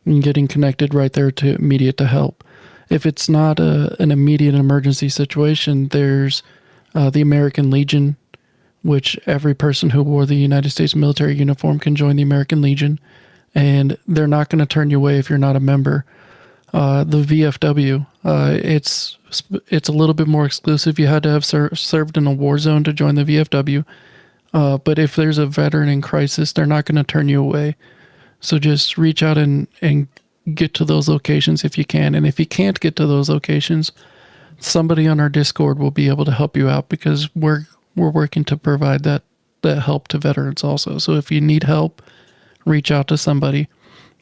Speaker 8: and getting connected right there to immediate to help. If it's not an immediate emergency situation, there's the American Legion, which every person who wore the United States military uniform can join the American Legion, and they're not going to turn you away if you're not a member. The VFW, it's a little bit more exclusive. You had to have served in a war zone to join the VFW. But if there's a veteran in crisis, they're not going to turn you away. So just reach out and get to those locations if you can. And if you can't get to those locations, somebody on our Discord will be able to help you out, because we're working to provide that help to veterans also. So if you need help, reach out to somebody.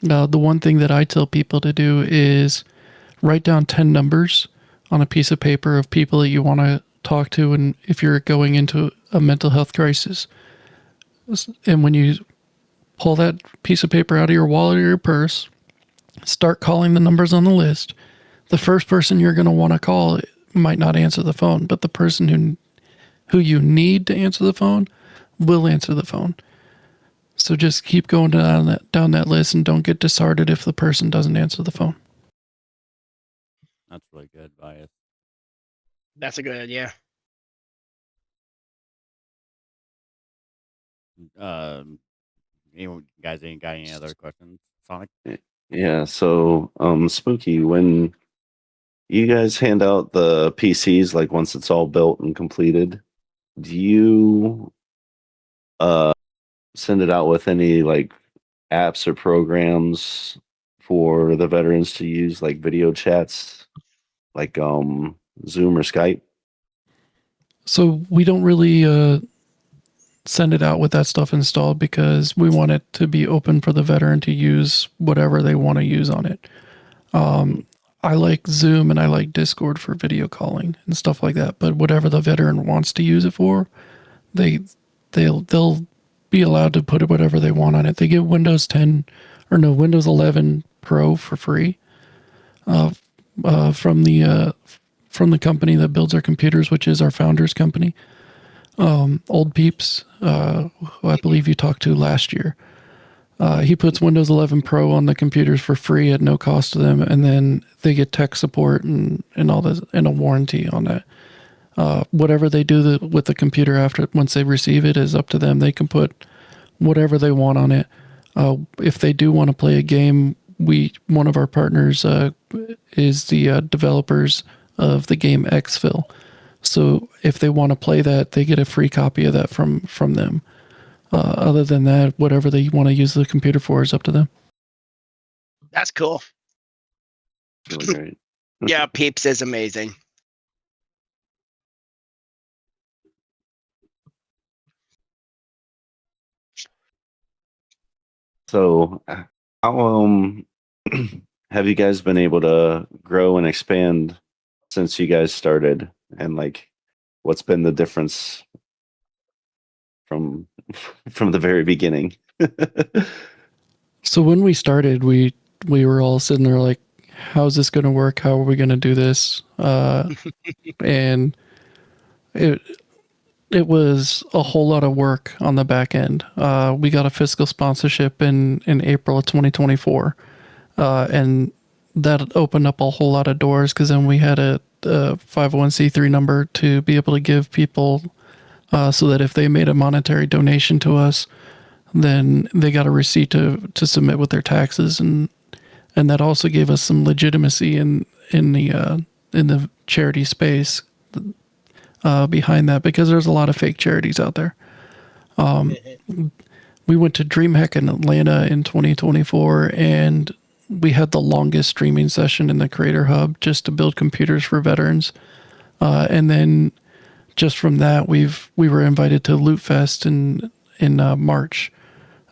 Speaker 8: The one thing that I tell people to do is write down 10 numbers on a piece of paper of people that you want to talk to, and if you're going into a mental health crisis. And when you pull that piece of paper out of your wallet or your purse, start calling the numbers on the list. The first person you're going to want to call might not answer the phone, but the person who you need to answer the phone will answer the phone. So just keep going down that list, and don't get disheartened if the person doesn't answer the phone.
Speaker 1: That's really good advice.
Speaker 5: That's a good idea.
Speaker 1: You guys ain't got any other questions, Sonic?
Speaker 7: Yeah, so Spooky, when you guys hand out the PCs, like once it's all built and completed, do you send it out with any like apps or programs for the veterans to use, like video chats, like Zoom or Skype?
Speaker 8: So we don't really send it out with that stuff installed, because we want it to be open for the veteran to use whatever they want to use on it. I like Zoom and I like Discord for video calling and stuff like that, but whatever the veteran wants to use it for, they'll be allowed to put whatever they want on it. They get Windows 11 Pro for free from the company that builds our computers, which is our founder's company. Old Peeps, who I believe you talked to last year. He puts Windows 11 Pro on the computers for free at no cost to them, and then they get tech support and all this, and a warranty on that. Whatever they do with the computer once they receive it is up to them. They can put whatever they want on it. If they do want to play a game, one of our partners is the developers of the game Xfil. So if they want to play that, they get a free copy of that from them. Other than that, whatever they want to use the computer for is up to them.
Speaker 5: That's cool.
Speaker 7: Really great.
Speaker 5: Yeah, Peeps is amazing.
Speaker 7: So how have you guys been able to grow and expand since you guys started, and like what's been the difference from the very beginning?
Speaker 8: So when we started, we were all sitting there like, how's this going to work? How are we going to do this? And it was a whole lot of work on the back end. We got a fiscal sponsorship in April of 2024. And that opened up a whole lot of doors, because then we had 501c3 number to be able to give people, so that if they made a monetary donation to us, then they got a receipt to submit with their taxes, and that also gave us some legitimacy in the charity space behind that, because there's a lot of fake charities out there. We went to DreamHack in Atlanta in 2024, and we had the longest streaming session in the Creator Hub just to build computers for veterans. And then just from that, we were invited to Loot Fest in March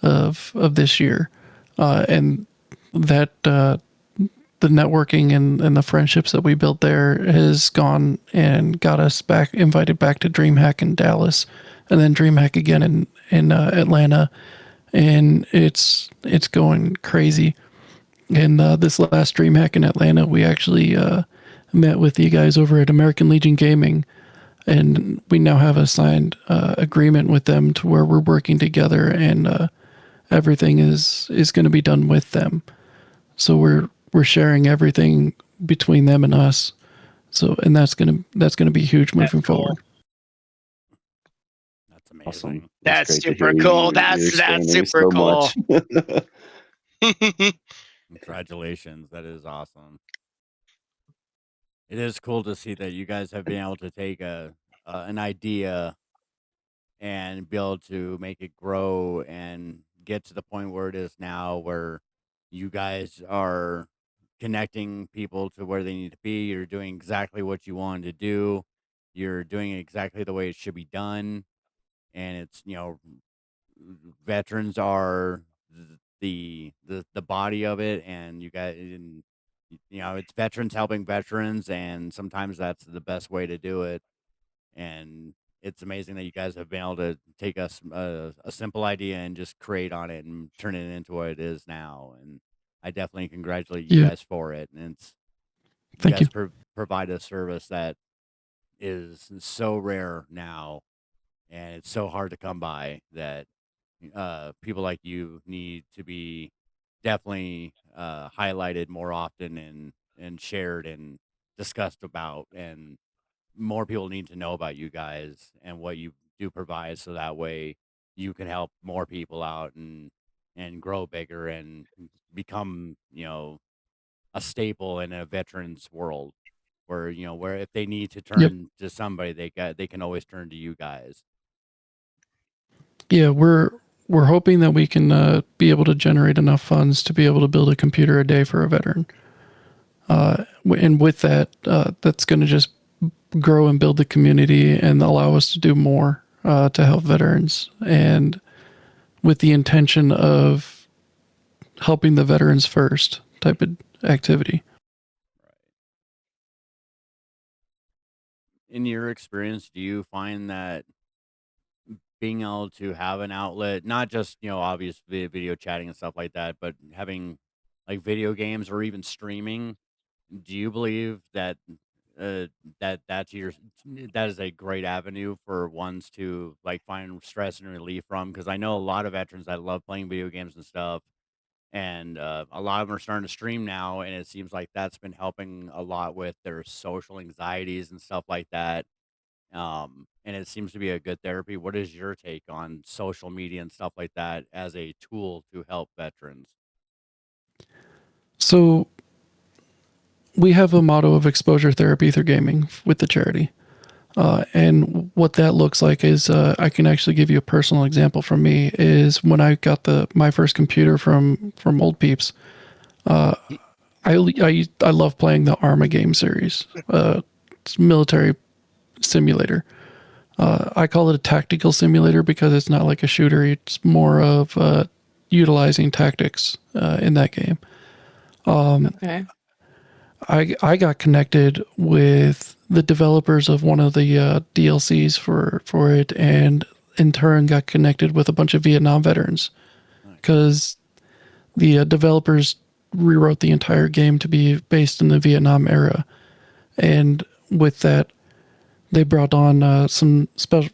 Speaker 8: of this year, and that the networking and the friendships that we built there has gone and got us invited back to DreamHack in Dallas, and then DreamHack again in Atlanta, and it's going crazy. And this last DreamHack in Atlanta, we actually met with you guys over at American Legion Gaming, and we now have a signed agreement with them to where we're working together, and everything is going to be done with them. So we're sharing everything between them and us. So, and that's gonna be huge moving forward.
Speaker 1: That's amazing.
Speaker 7: Awesome.
Speaker 5: That's
Speaker 7: great to
Speaker 5: super
Speaker 7: hear
Speaker 5: cool.
Speaker 7: you
Speaker 5: That's
Speaker 7: explaining
Speaker 5: super
Speaker 7: so
Speaker 5: cool.
Speaker 7: much.
Speaker 1: Congratulations. That is awesome. It is cool to see that you guys have been able to take an idea and be able to make it grow and get to the point where it is now, where you guys are connecting people to where they need to be. You're doing exactly what you wanted to do. You're doing it exactly the way it should be done. And it's, veterans are the body of it, and you guys, and, it's veterans helping veterans, and sometimes that's the best way to do it. And it's amazing that you guys have been able to take a simple idea and just create on it and turn it into what it is now. And I definitely congratulate you guys for it. And you guys provide a service that is so rare now, and it's so hard to come by, that people like you need to be definitely highlighted more often and shared and discussed about, and more people need to know about you guys and what you do provide, so that way you can help more people out and grow bigger and become, a staple in a veterans world, where, where if they need to turn to somebody, they can always turn to you guys.
Speaker 8: Yeah, we're hoping that we can be able to generate enough funds to be able to build a computer a day for a veteran. And with that, that's going to just grow and build the community and allow us to do more to help veterans, and with the intention of helping the veterans first type of activity.
Speaker 1: In your experience, do you find that being able to have an outlet, not just, obvious video chatting and stuff like that, but having like video games or even streaming, do you believe that that's that is a great avenue for ones to like find stress and relief from? Because I know a lot of veterans that love playing video games and stuff, and a lot of them are starting to stream now, and it seems like that's been helping a lot with their social anxieties and stuff like that. And it seems to be a good therapy. What is your take on social media and stuff like that as a tool to help veterans?
Speaker 8: So we have a motto of exposure therapy through gaming with the charity. And what that looks like is, I can actually give you a personal example from me, is when I got my first computer from Old Peeps. I love playing the Arma game series. It's military simulator. I call it a tactical simulator because it's not like a shooter. It's more of utilizing tactics in that game.
Speaker 6: Okay.
Speaker 8: I got connected with the developers of one of the DLCs for it, and in turn got connected with a bunch of Vietnam veterans, because the developers rewrote the entire game to be based in the Vietnam era. And with that, they brought on some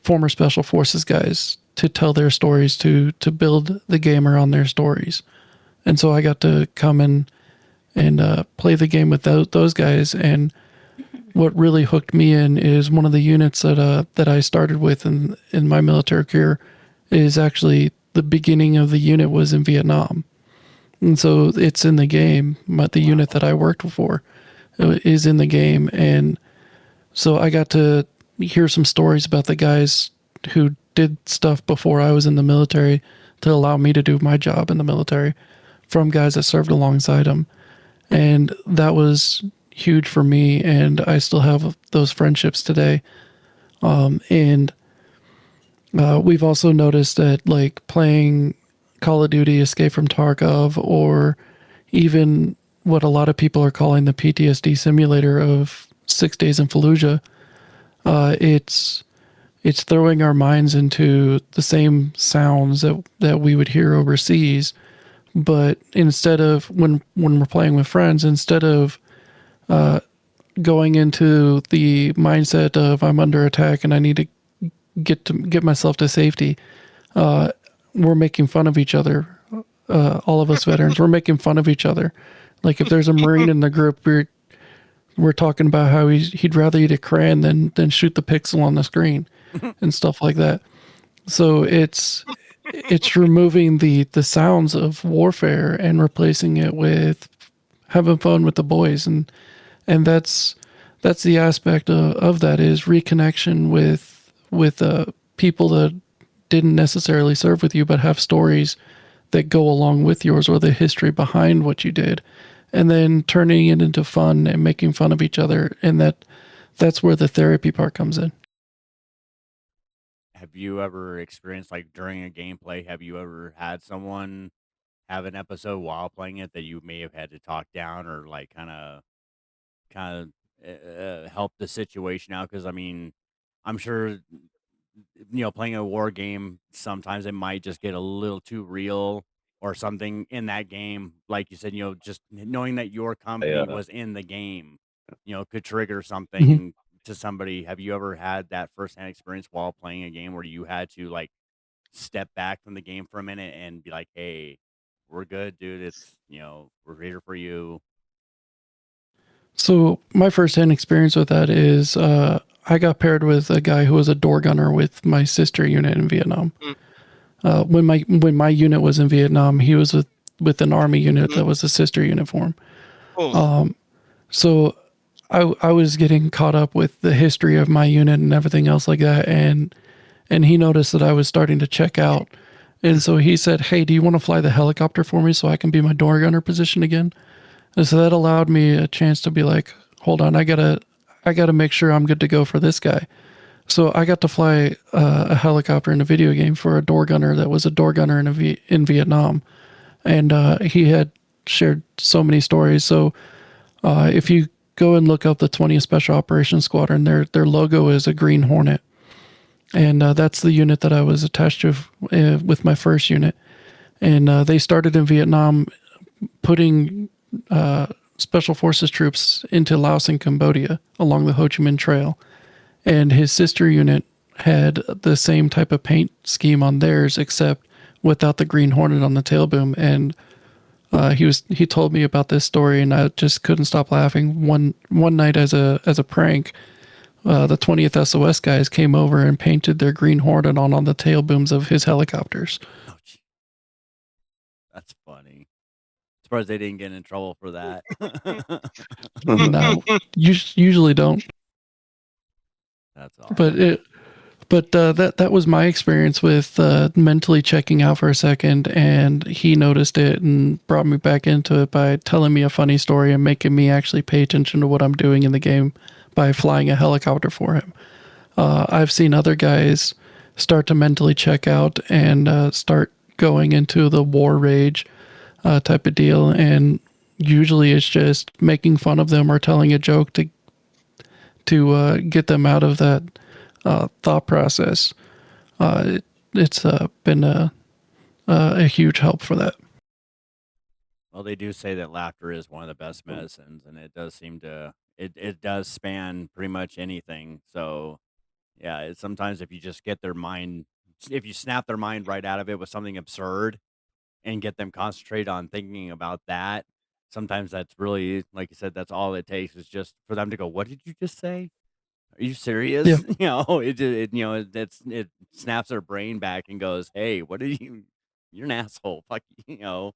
Speaker 8: former Special Forces guys to tell their stories, to build the game around their stories. And so I got to come in and play the game with those guys, and what really hooked me in is one of the units that I started with in my military career is actually the beginning of the unit was in Vietnam. And so it's in the game. But the unit that I worked for is in the game. And so I got to hear some stories about the guys who did stuff before I was in the military to allow me to do my job in the military from guys that served alongside them. And that was huge for me. And I still have those friendships today. And we've also noticed that, like, playing Call of Duty Escape from Tarkov, or even what a lot of people are calling the PTSD simulator of 6 Days in Fallujah, it's throwing our minds into the same sounds that we would hear overseas, but instead of when we're playing with friends, instead of going into the mindset of I'm under attack and I need to get myself to safety, we're making fun of each other. All of us veterans, we're making fun of each other. Like, if there's a Marine in the group, we're talking about how he'd rather eat a crayon than shoot the pixel on the screen and stuff like that. So it's removing the sounds of warfare and replacing it with having fun with the boys, and that's the aspect of that is reconnection with people that didn't necessarily serve with you but have stories that go along with yours, or the history behind what you did, and then turning it into fun and making fun of each other. And that's where the therapy part comes in.
Speaker 1: Have you ever experienced, like, during a gameplay, have you ever had someone have an episode while playing it that you may have had to talk down, or like kind of help the situation out? Because I mean, I'm sure, playing a war game, sometimes it might just get a little too real, or something in that game. Like you said, just knowing that your company
Speaker 7: Yeah.
Speaker 1: was in the game, could trigger
Speaker 8: Mhm.
Speaker 1: something to somebody. Have you ever had that firsthand experience while playing a game where you had to, like, step back from the game for a minute and be like, "Hey, we're good, dude. We're here for you."
Speaker 8: So my firsthand experience with that is I got paired with a guy who was a door gunner with my sister unit in Vietnam. When my unit was in Vietnam, he was with an army unit that was a sister unit for him.
Speaker 5: Oh,
Speaker 8: So I was getting caught up with the history of my unit and everything else like that, and he noticed that I was starting to check out, and so he said, "Hey, do you want to fly the helicopter for me so I can be my door gunner position again?" And so that allowed me a chance to be like, "Hold on, I gotta make sure I'm good to go for this guy." So I got to fly a helicopter in a video game for a door gunner that was a door gunner in Vietnam, and he had shared so many stories. So if you go and look up the 20th Special Operations Squadron, their logo is a green hornet, and that's the unit that I was attached to with my first unit. And they started in Vietnam, putting special forces troops into Laos and Cambodia along the Ho Chi Minh Trail. And his sister unit had the same type of paint scheme on theirs, except without the green hornet on the tail boom. And he told me about this story, and I just couldn't stop laughing. One night, as a prank, the 20th SOS guys came over and painted their green hornet on the tail booms of his helicopters.
Speaker 1: Oh, gee. That's funny. Surprised they didn't get in trouble for that.
Speaker 8: No, usually don't.
Speaker 1: That's awesome.
Speaker 8: But that was my experience with mentally checking out for a second, and he noticed it and brought me back into it by telling me a funny story and making me actually pay attention to what I'm doing in the game by flying a helicopter for him. I've seen other guys start to mentally check out and start going into the war rage type of deal, and usually it's just making fun of them or telling a joke to get them out of that thought process. It's been a huge help for that.
Speaker 1: Well, they do say that laughter is one of the best medicines, and it does seem to it does span pretty much anything. So yeah, sometimes if you just get their mind, if you snap their mind right out of it with something absurd and get them concentrated on thinking about that, sometimes that's really, like you said, that's all it takes is just for them to go, "What did you just say? Are you serious?"
Speaker 8: Yeah.
Speaker 1: It snaps their brain back and goes, "Hey, what are you? You're an asshole. Fuck
Speaker 8: Yeah.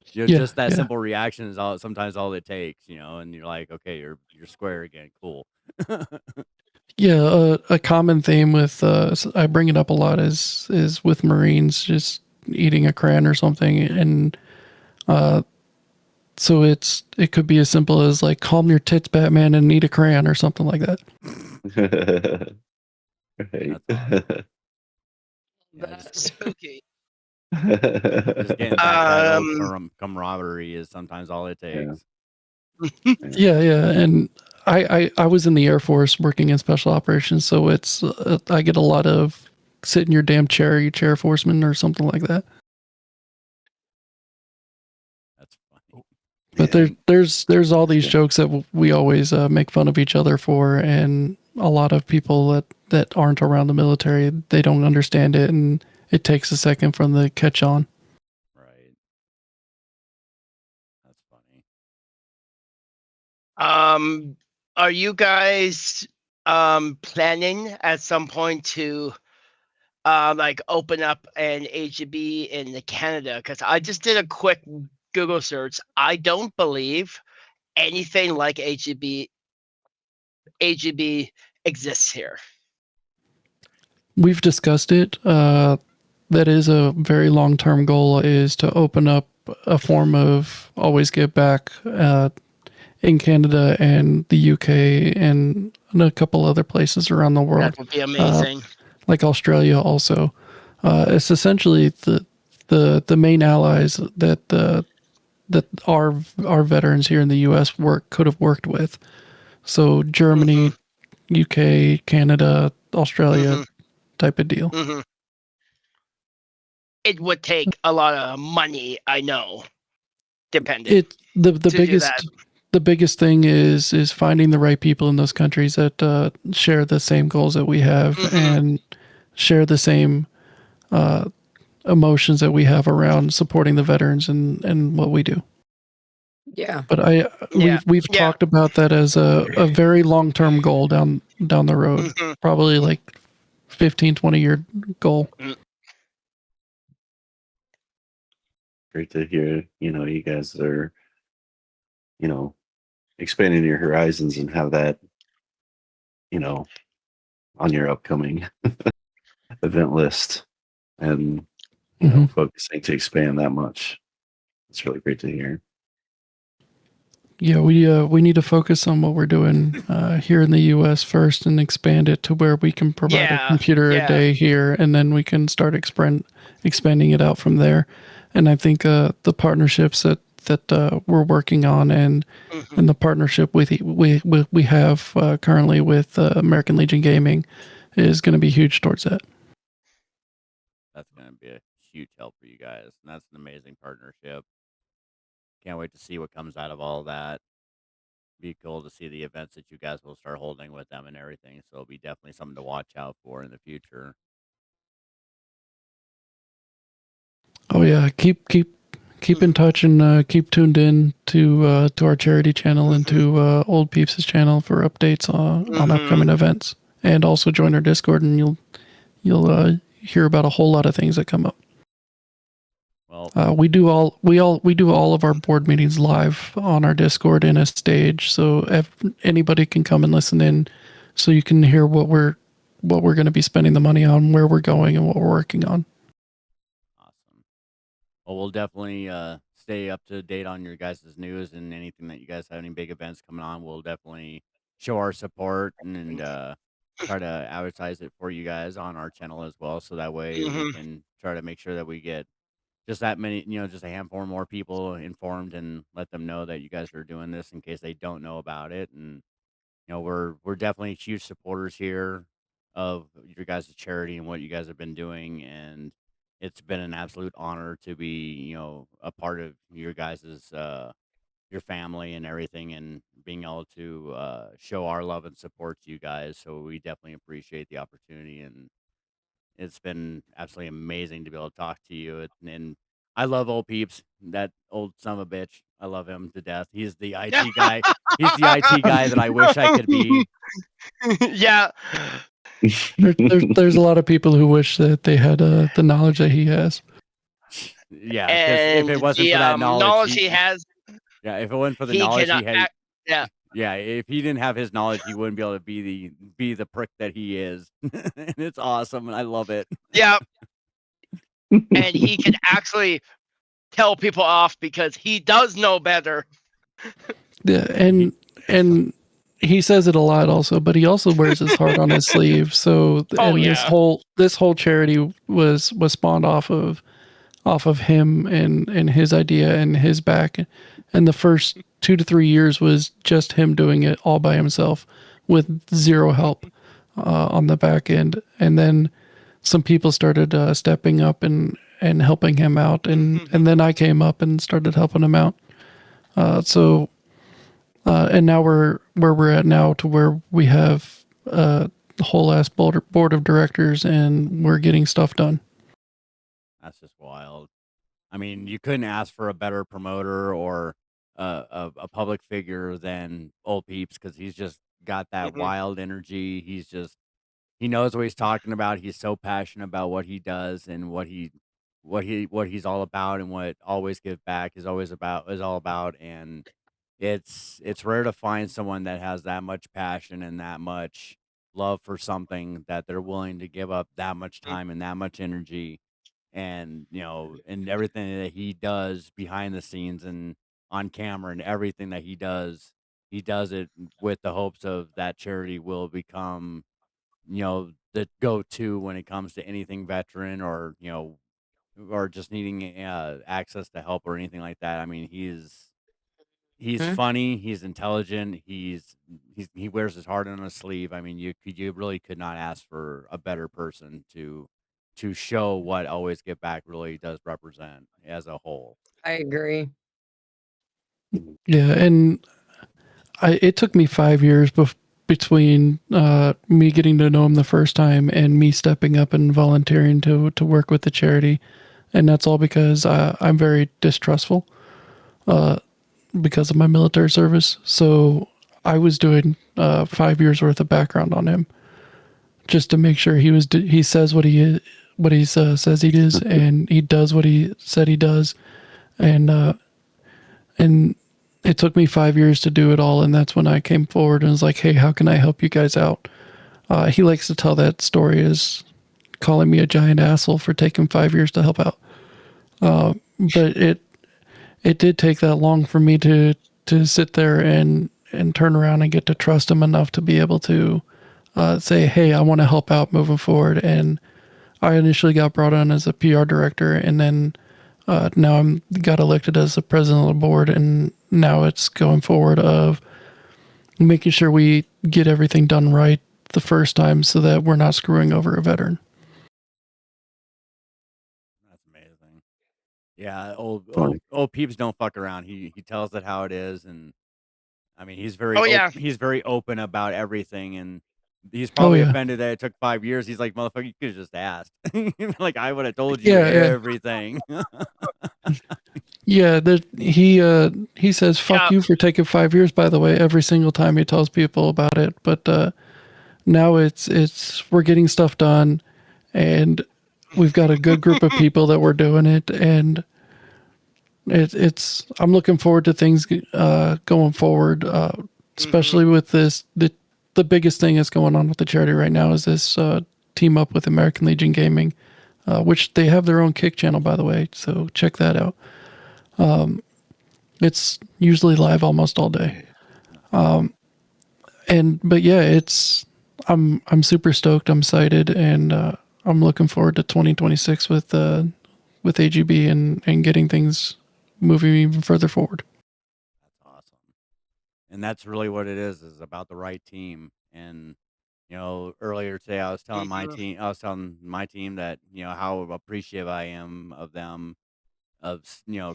Speaker 1: just that
Speaker 8: Yeah.
Speaker 1: simple reaction is sometimes all it takes, and you're like, okay, you're square again, cool."
Speaker 8: Yeah, a common theme with I bring it up a lot is with Marines just eating a crayon or something, and so it could be as simple as like calm your tits, Batman, and eat a crayon or something like that.
Speaker 7: Right.
Speaker 1: That's awesome. Yeah, just
Speaker 5: That's spooky.
Speaker 1: just getting back that old
Speaker 5: Um,
Speaker 1: camaraderie is sometimes all it
Speaker 7: Yeah.
Speaker 1: takes.
Speaker 7: Yeah.
Speaker 8: Yeah, yeah, and I was in the Air Force working in special operations, so it's I get a lot of sit in your damn chair, you chair forceman or something like that.
Speaker 1: That's funny.
Speaker 8: But
Speaker 1: And
Speaker 8: there's all these
Speaker 7: Yeah.
Speaker 8: jokes that we always make fun of each other for, and a lot of people that aren't around the military, they don't understand it, and it takes a second for them to catch on.
Speaker 1: right, that's funny.
Speaker 5: um, are you guys planning at some point to like open up an AGB in Canada? Because I just did a quick Google search. I don't believe anything like AGB exists here.
Speaker 8: We've discussed it. That is a very long term goal is to open up a form of always give back in Canada and the UK and a couple other places around the
Speaker 5: That
Speaker 8: world,
Speaker 5: would be
Speaker 8: uh,
Speaker 5: amazing.
Speaker 8: like Australia also. It's essentially the main allies that our veterans here in the U.S. could have worked with. So
Speaker 5: Hmm.
Speaker 8: Germany, UK, Canada, Australia
Speaker 5: Hmm.
Speaker 8: type of deal.
Speaker 5: Hmm. It would take a lot of money, I know, depending
Speaker 8: It the
Speaker 5: to do that.
Speaker 8: biggest thing is finding the right people in those countries that share the same goals that we have
Speaker 5: Hmm.
Speaker 8: and share the same emotions that we have around supporting the veterans and what we do.
Speaker 6: Yeah.
Speaker 8: But
Speaker 5: Yeah.
Speaker 8: we've
Speaker 5: Yeah.
Speaker 8: talked about that as a very long term goal down the road,
Speaker 5: Hmm.
Speaker 8: probably like 15-20 year goal.
Speaker 7: Great to hear, you guys are, you know, expanding your horizons and have that, you know, on your upcoming event list and,
Speaker 8: Hmm.
Speaker 7: focusing to expand that much. It's really great to hear.
Speaker 8: Yeah, we need to focus on what we're doing here in the U.S. first and expand it to where we can provide a
Speaker 5: Yeah.
Speaker 8: computer a
Speaker 5: Yeah.
Speaker 8: day here, and then we can start expanding it out from there. And I think the partnerships that we're working on
Speaker 5: Hmm.
Speaker 8: and the partnership we have currently with American Legion Gaming is going to be huge towards that.
Speaker 1: That's going to be a huge help for you guys, and that's an amazing partnership. Can't wait to see what comes out of all that. Be cool to see the events that you guys will start holding with them and everything. So it'll be definitely something to watch out for in the future.
Speaker 8: Oh yeah, keep in touch and keep tuned in to our charity channel and
Speaker 5: Hmm.
Speaker 8: to Old Peeps' channel for updates on
Speaker 5: Hmm.
Speaker 8: upcoming events. And also join our Discord, and you'll hear about a whole lot of things that come up.
Speaker 1: Well,
Speaker 8: We do all of our board meetings live on our Discord in a stage, so anybody can come and listen in, so you can hear what we're going to be spending the money on, where we're going, and what we're working on.
Speaker 1: awesome. Well, we'll definitely stay up to date on your guys' news and anything that you guys have any big events coming on. We'll definitely show our support and try to advertise it for you guys on our channel as well. So that way we
Speaker 5: Hmm.
Speaker 1: can try to make sure that we get just that many, just a handful more people informed and let them know that you guys are doing this in case they don't know about it. And we're definitely huge supporters here of your guys' charity and what you guys have been doing, and it's been an absolute honor to be a part of your guys' your family and everything, and being able to show our love and support to you guys. So we definitely appreciate the opportunity, and it's been absolutely amazing to be able to talk to you and I love old Peeps, that old son of a bitch. I love him to death. He's the IT guy. He's the IT guy that I wish I could be.
Speaker 5: Yeah.
Speaker 8: There's a lot of people who wish that they had the knowledge that he has.
Speaker 1: Yeah, because if it
Speaker 5: And
Speaker 1: wasn't
Speaker 5: the
Speaker 1: for that knowledge,
Speaker 5: knowledge he has,
Speaker 1: yeah, if it wasn't for the
Speaker 5: he
Speaker 1: knowledge
Speaker 5: cannot
Speaker 1: he had,
Speaker 5: act. Yeah.
Speaker 1: yeah, if he didn't have his knowledge, he wouldn't be able to be the prick that he is. And it's awesome, and I love it.
Speaker 5: Yeah. And he can actually tell people off because he does know better.
Speaker 8: Yeah, and he says it a lot also, but he also wears his heart on his sleeve. So
Speaker 5: Oh,
Speaker 8: and
Speaker 5: yeah.
Speaker 8: this whole charity was spawned off of him and his idea and his back. And the first 2 to 3 years was just him doing it all by himself with zero help on the back end. And then some people started stepping up and helping him out, and then I came up and started helping him out. And now we're where we're at now, to where we have the whole ass board of directors, and we're getting stuff done.
Speaker 1: That's just wild. I mean, you couldn't ask for a better promoter or a public figure than Old Peeps, because he's just got that wild energy. He knows what he's talking about. He's so passionate about what he does and what he's all about, and what Always Give Back is all about. And it's rare to find someone that has that much passion and that much love for something, that they're willing to give up that much time and that much energy, and and everything that he does behind the scenes and on camera, and everything that he does it with the hopes of that charity will become the go-to when it comes to anything veteran, or or just needing access to help or anything like that. I mean, he's funny, he's intelligent, he wears his heart on his sleeve. I mean, you really could not ask for a better person to show what Always Get Back really does represent as a whole.
Speaker 6: I agree.
Speaker 8: Yeah, and it took me 5 years between me getting to know him the first time and me stepping up and volunteering to work with the charity, and that's all because I'm very distrustful because of my military service. So I was doing 5 years worth of background on him just to make sure he says what he says he does, and he does what he said he does, and it took me 5 years to do it all, and that's when I came forward and was like, "Hey, how can I help you guys out?" He likes to tell that story as calling me a giant asshole for taking 5 years to help out, but it did take that long for me to sit there and turn around and get to trust him enough to be able to say, "Hey, I want to help out moving forward." And I initially got brought on as a PR director, and then now I'm got elected as the president of the board, and now it's going forward of making sure we get everything done right the first time, so that we're not screwing over a veteran.
Speaker 1: That's amazing. Yeah, old Peeps don't fuck around. He tells it how it is, and I mean,
Speaker 5: Oh, yeah.
Speaker 1: he's very open about everything, and he's
Speaker 8: Oh
Speaker 1: probably
Speaker 8: yeah,
Speaker 1: offended that it took 5 years. He's like, "Motherfucker, you could've just asked." Like, I would have told you
Speaker 8: yeah, yeah,
Speaker 1: everything.
Speaker 8: yeah. He says "fuck
Speaker 5: Yeah.
Speaker 8: you" for taking 5 years. By the way, every single time he tells people about it, but now it's we're getting stuff done, and we've got a good group of people that we're doing it, and it's I'm looking forward to things going forward, especially with this the biggest thing that's going on with the charity right now is this team up with American Legion Gaming, which they have their own Kick channel, by the way, so check that out. It's usually live almost all day. But yeah, I'm super stoked, I'm excited, and I'm looking forward to 2026 with AGB and getting things moving even further forward.
Speaker 1: That's awesome. And that's really what it is about the right team. And earlier today I was telling my team that how appreciative I am of them, of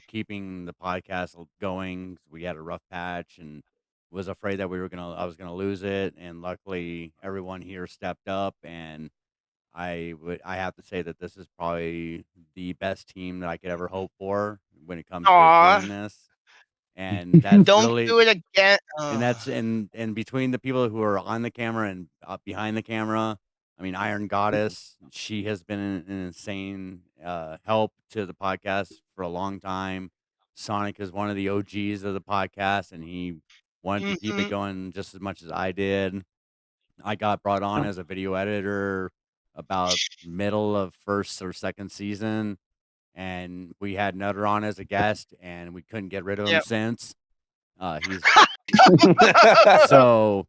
Speaker 1: keeping the podcast going. We had a rough patch and was afraid that I was gonna lose it, and luckily everyone here stepped up, and I have to say that this is probably the best team that I could ever hope for when it comes to
Speaker 5: Aw,
Speaker 1: doing this, and that's
Speaker 5: don't
Speaker 1: really
Speaker 5: do it again.
Speaker 1: and that's and between the people who are on the camera and behind the camera, I mean, Iron Goddess, she has been an insane help to the podcast for a long time. Sonic is one of the OGs of the podcast, and he wanted to keep it
Speaker 5: Mhm.
Speaker 1: going just as much as I did. I got brought on as a video editor about middle of first or second season, and we had Nutter on as a guest, and we couldn't get rid of him
Speaker 5: Yep.
Speaker 1: since. He's so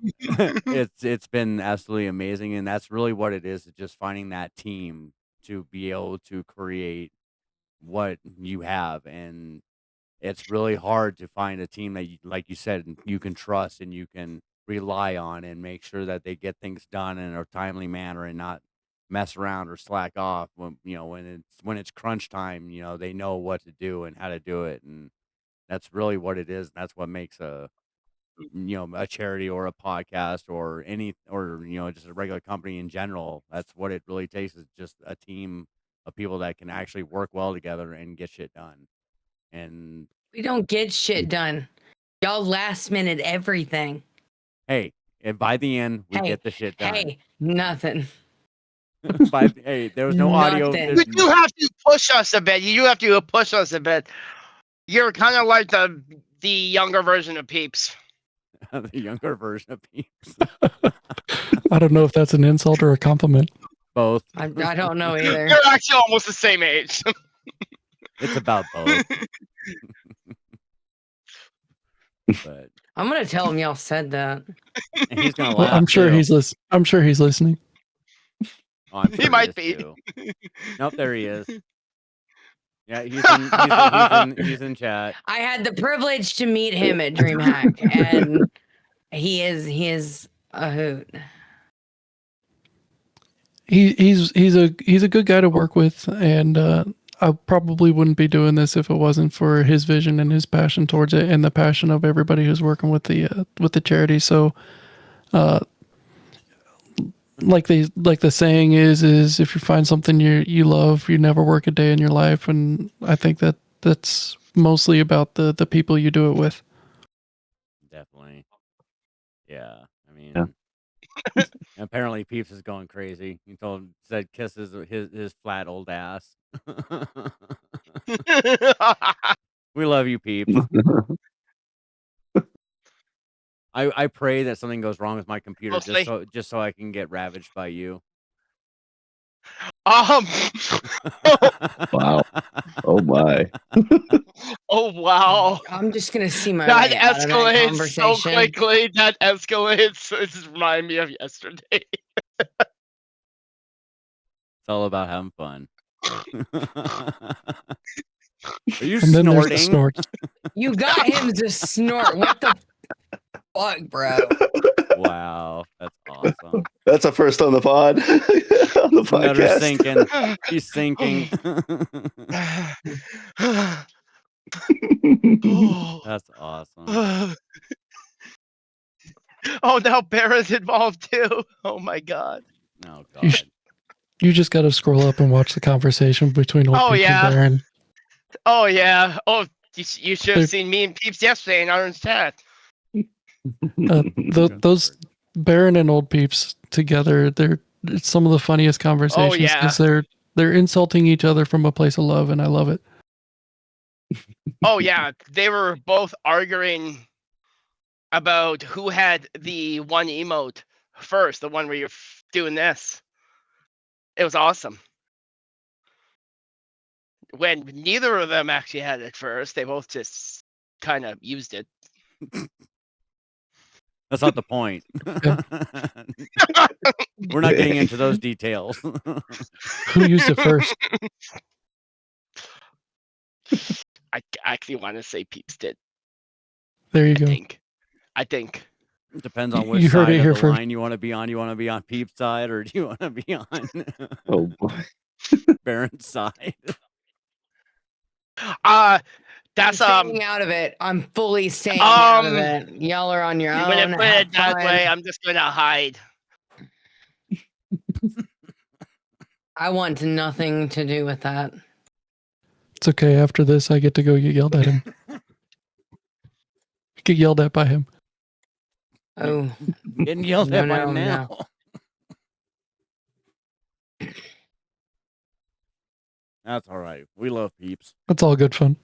Speaker 1: it's been absolutely amazing, and that's really what it is just finding that team to be able to create what you have. And it's really hard to find a team that like you said, you can trust and you can rely on and make sure that they get things done in a timely manner and not mess around or slack off when when it's crunch time. They know what to do and how to do it, and that's really what it is. And that's what makes a charity or a podcast or just a regular company in general. That's what it really takes, is just a team of people that can actually work well together and get shit done. And
Speaker 6: We don't get shit done. Y'all last minute everything.
Speaker 1: hey, by the end we
Speaker 6: Hey,
Speaker 1: get the shit done.
Speaker 6: hey, nothing.
Speaker 1: Hey, there was no audio.
Speaker 6: Nothing.
Speaker 5: You do have to push us a bit. You do have to push us a bit. You're kind of like the younger version of Peeps.
Speaker 1: The younger version of Peeps.
Speaker 8: I don't know if that's an insult or a compliment.
Speaker 1: Both.
Speaker 6: I don't know either.
Speaker 5: You're actually almost the same age.
Speaker 1: It's about both. But
Speaker 6: I'm gonna tell him y'all said that.
Speaker 1: and he's gonna
Speaker 8: Well,
Speaker 1: laugh.
Speaker 8: I'm sure
Speaker 1: too.
Speaker 8: I'm sure he's listening.
Speaker 1: Oh, I'm sure
Speaker 5: He might
Speaker 1: is,
Speaker 5: be.
Speaker 1: too. Nope, there he is. Yeah, he's in chat.
Speaker 6: I had the privilege to meet him at DreamHack, and he is a hoot.
Speaker 8: He's a good guy to work with, and I probably wouldn't be doing this if it wasn't for his vision and his passion towards it, and the passion of everybody who's working with the charity. So, like the saying is if you find something you love, you never work a day in your life, and I think that's mostly about the people you do it with.
Speaker 1: Definitely. Yeah. I mean,
Speaker 7: Yeah.
Speaker 1: apparently Peeps is going crazy. He said kiss his flat old ass. We love you, Peeps. I pray that something goes wrong with my computer
Speaker 5: Mostly.
Speaker 1: just so I can get ravaged by you.
Speaker 7: Wow. Oh my.
Speaker 5: Oh wow.
Speaker 6: I'm just gonna see my
Speaker 5: That
Speaker 6: way out of that
Speaker 5: escalates so
Speaker 6: conversation.
Speaker 5: quickly. That escalates. It just reminded me of yesterday.
Speaker 1: It's all about having fun. Are you
Speaker 8: And then there's the
Speaker 1: snorting?
Speaker 8: snorts.
Speaker 6: You got him to snort. What the fuck, bro?
Speaker 1: Wow, that's awesome.
Speaker 7: That's a first on the pod. On the
Speaker 1: Nutter's
Speaker 7: podcast.
Speaker 1: sinking. He's sinking. That's awesome.
Speaker 5: Oh, now Baron's involved too. Oh my god.
Speaker 1: Oh
Speaker 8: You,
Speaker 1: god.
Speaker 8: you just got to scroll up and watch the conversation between old
Speaker 5: Oh,
Speaker 8: Peeps
Speaker 5: yeah.
Speaker 8: and Baron.
Speaker 5: Oh yeah. Oh, you should
Speaker 8: They're-
Speaker 5: have seen me and Peeps yesterday in Iron's chat.
Speaker 8: Those Baron and old Peeps together, it's some of the funniest conversations
Speaker 5: yeah.
Speaker 8: because they're insulting each other from a place of love, and I love it.
Speaker 5: Oh yeah, they were both arguing about who had the one emote first, the one where you're doing this. It was awesome. When neither of them actually had it first, they both just kind of used it.
Speaker 1: That's not the point. We're not getting into those details.
Speaker 8: Who used it first?
Speaker 5: I actually want to say Peeps did.
Speaker 8: There you
Speaker 5: I
Speaker 8: go.
Speaker 5: think.
Speaker 1: It depends on which
Speaker 8: You heard
Speaker 1: side
Speaker 8: it
Speaker 1: of
Speaker 8: here
Speaker 1: the
Speaker 8: first.
Speaker 1: line you want to be on. You want to be on Peep's side, or do you want to be on
Speaker 7: Oh boy.
Speaker 1: Baron's side?
Speaker 5: That's
Speaker 6: I'm staying out of it. I'm fully staying out of it. Y'all are on your own.
Speaker 5: When I put it
Speaker 6: Have
Speaker 5: that
Speaker 6: fun.
Speaker 5: way, I'm just gonna hide.
Speaker 6: I want nothing to do with that.
Speaker 8: It's okay. After this, I get to go get yelled at him. Get yelled at by him.
Speaker 6: Oh,
Speaker 1: Getting yelled
Speaker 6: No,
Speaker 1: at by
Speaker 6: no,
Speaker 1: him now. That's all right. We love peeps.
Speaker 8: That's all good fun.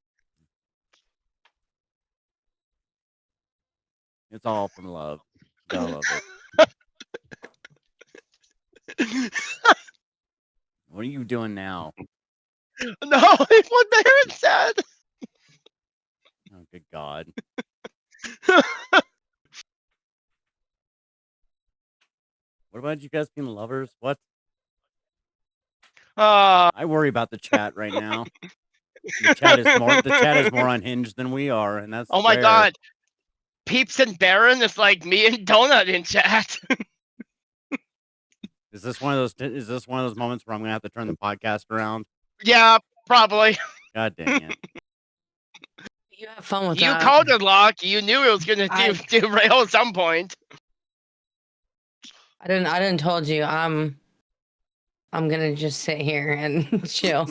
Speaker 1: It's all from love. Gotta love it. What are you doing now?
Speaker 5: No, it's what Baron said.
Speaker 1: Oh, good God. What about you guys being lovers? What? I worry about the chat right now. The chat is more unhinged than we are, and that's
Speaker 5: Oh my
Speaker 1: fair.
Speaker 5: God. Peeps and Baron is like me and Donut in chat.
Speaker 1: Is this one of those moments where I'm gonna have to turn the podcast around?
Speaker 5: Yeah, probably.
Speaker 1: God dang it.
Speaker 6: you have fun with
Speaker 5: You
Speaker 6: that.
Speaker 5: called it, Locke. You knew it was gonna derail at some point.
Speaker 6: I didn't told you. I'm gonna just sit here and chill.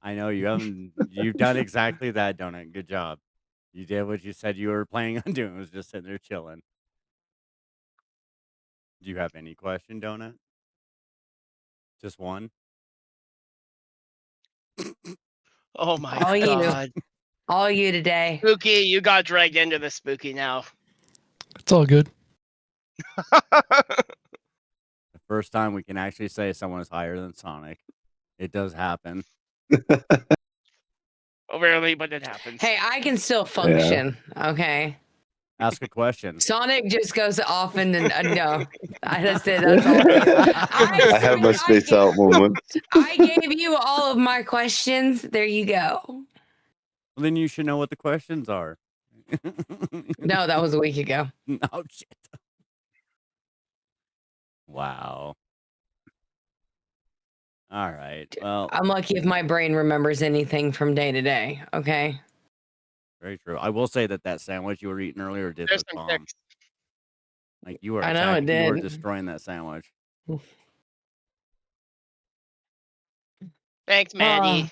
Speaker 1: I know you haven't. You've done exactly that, Donut. Good job. You did what you said you were planning on doing. Was just sitting there chilling. Do you have any question, Donut? Just one?
Speaker 5: Oh my
Speaker 6: All
Speaker 5: God.
Speaker 6: All you today.
Speaker 5: Spooky, you got dragged into the Spooky now.
Speaker 8: It's all good.
Speaker 1: The first time we can actually say someone is higher than Sonic. It does happen.
Speaker 5: Rarely, but it happens.
Speaker 6: Hey, I can still function. Okay.
Speaker 1: Ask a question.
Speaker 6: Sonic just goes off and no. That's it. That's all.
Speaker 7: I have my space out moment.
Speaker 6: I gave you all of my questions. There you go.
Speaker 1: Well, then you should know what the questions are.
Speaker 6: No, that was a week ago.
Speaker 1: Oh, shit. Wow. All right. Well,
Speaker 6: I'm lucky if my brain remembers anything from day to day. Okay.
Speaker 1: very true. I will say that sandwich you were eating earlier did
Speaker 5: There's
Speaker 1: look
Speaker 5: some
Speaker 1: bomb.
Speaker 5: ticks.
Speaker 1: Like you were
Speaker 6: I know it
Speaker 1: you were
Speaker 6: did.
Speaker 1: destroying that sandwich.
Speaker 5: Thanks, Maddie.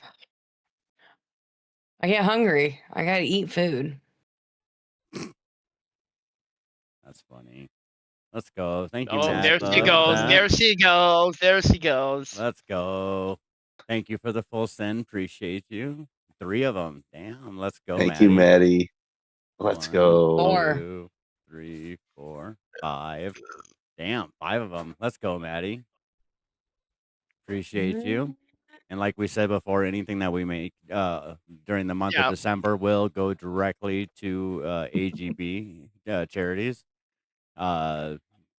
Speaker 6: I get hungry. I gotta eat food.
Speaker 1: That's funny. Let's go. Thank you,
Speaker 5: Oh,
Speaker 1: Matt.
Speaker 5: there she
Speaker 1: Love
Speaker 5: goes.
Speaker 1: that.
Speaker 5: There she goes. There she goes.
Speaker 1: Let's go. Thank you for the full send. Appreciate you. 3 of them. Damn. Let's go,
Speaker 7: Thank you, Maddie. Let's
Speaker 1: 1,
Speaker 7: go.
Speaker 6: 4.
Speaker 1: 2, 3, 4, 5. Damn, 5 of them. Let's go, Maddie. Appreciate you. And like we said before, anything that we make during the month of December will go directly to AGB charities.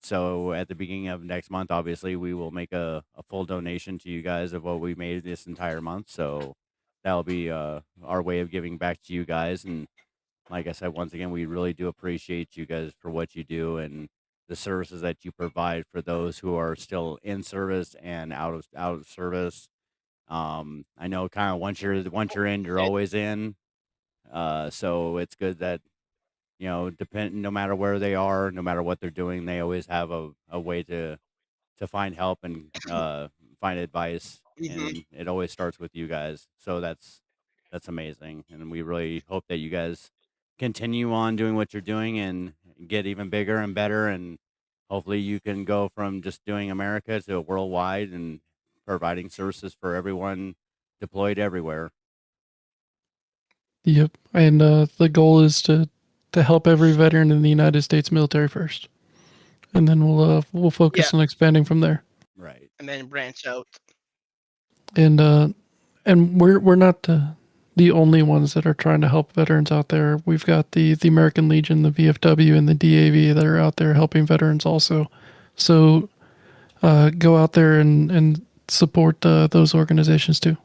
Speaker 1: So at the beginning of next month, obviously, we will make a full donation to you guys of what we made this entire month. So that'll be our way of giving back to you guys. And like I said, once again, we really do appreciate you guys for what you do and the services that you provide for those who are still in service and out of service. I know kind of once you're in, you're always in. So it's good that, you know, no matter where they are, no matter what they're doing, they always have a way to find help and find advice. And it always starts with you guys. So that's amazing. And we really hope that you guys continue on doing what you're doing and get even bigger and better. And hopefully you can go from just doing America to worldwide and providing services for everyone deployed everywhere.
Speaker 8: Yep. And the goal is to help every veteran in the United States military first. And then we'll focus on expanding from there.
Speaker 1: Right.
Speaker 5: And then branch out.
Speaker 8: And we're not the only ones that are trying to help veterans out there. We've got the American Legion, the VFW, and the DAV that are out there helping veterans also. So go out there and support those organizations too.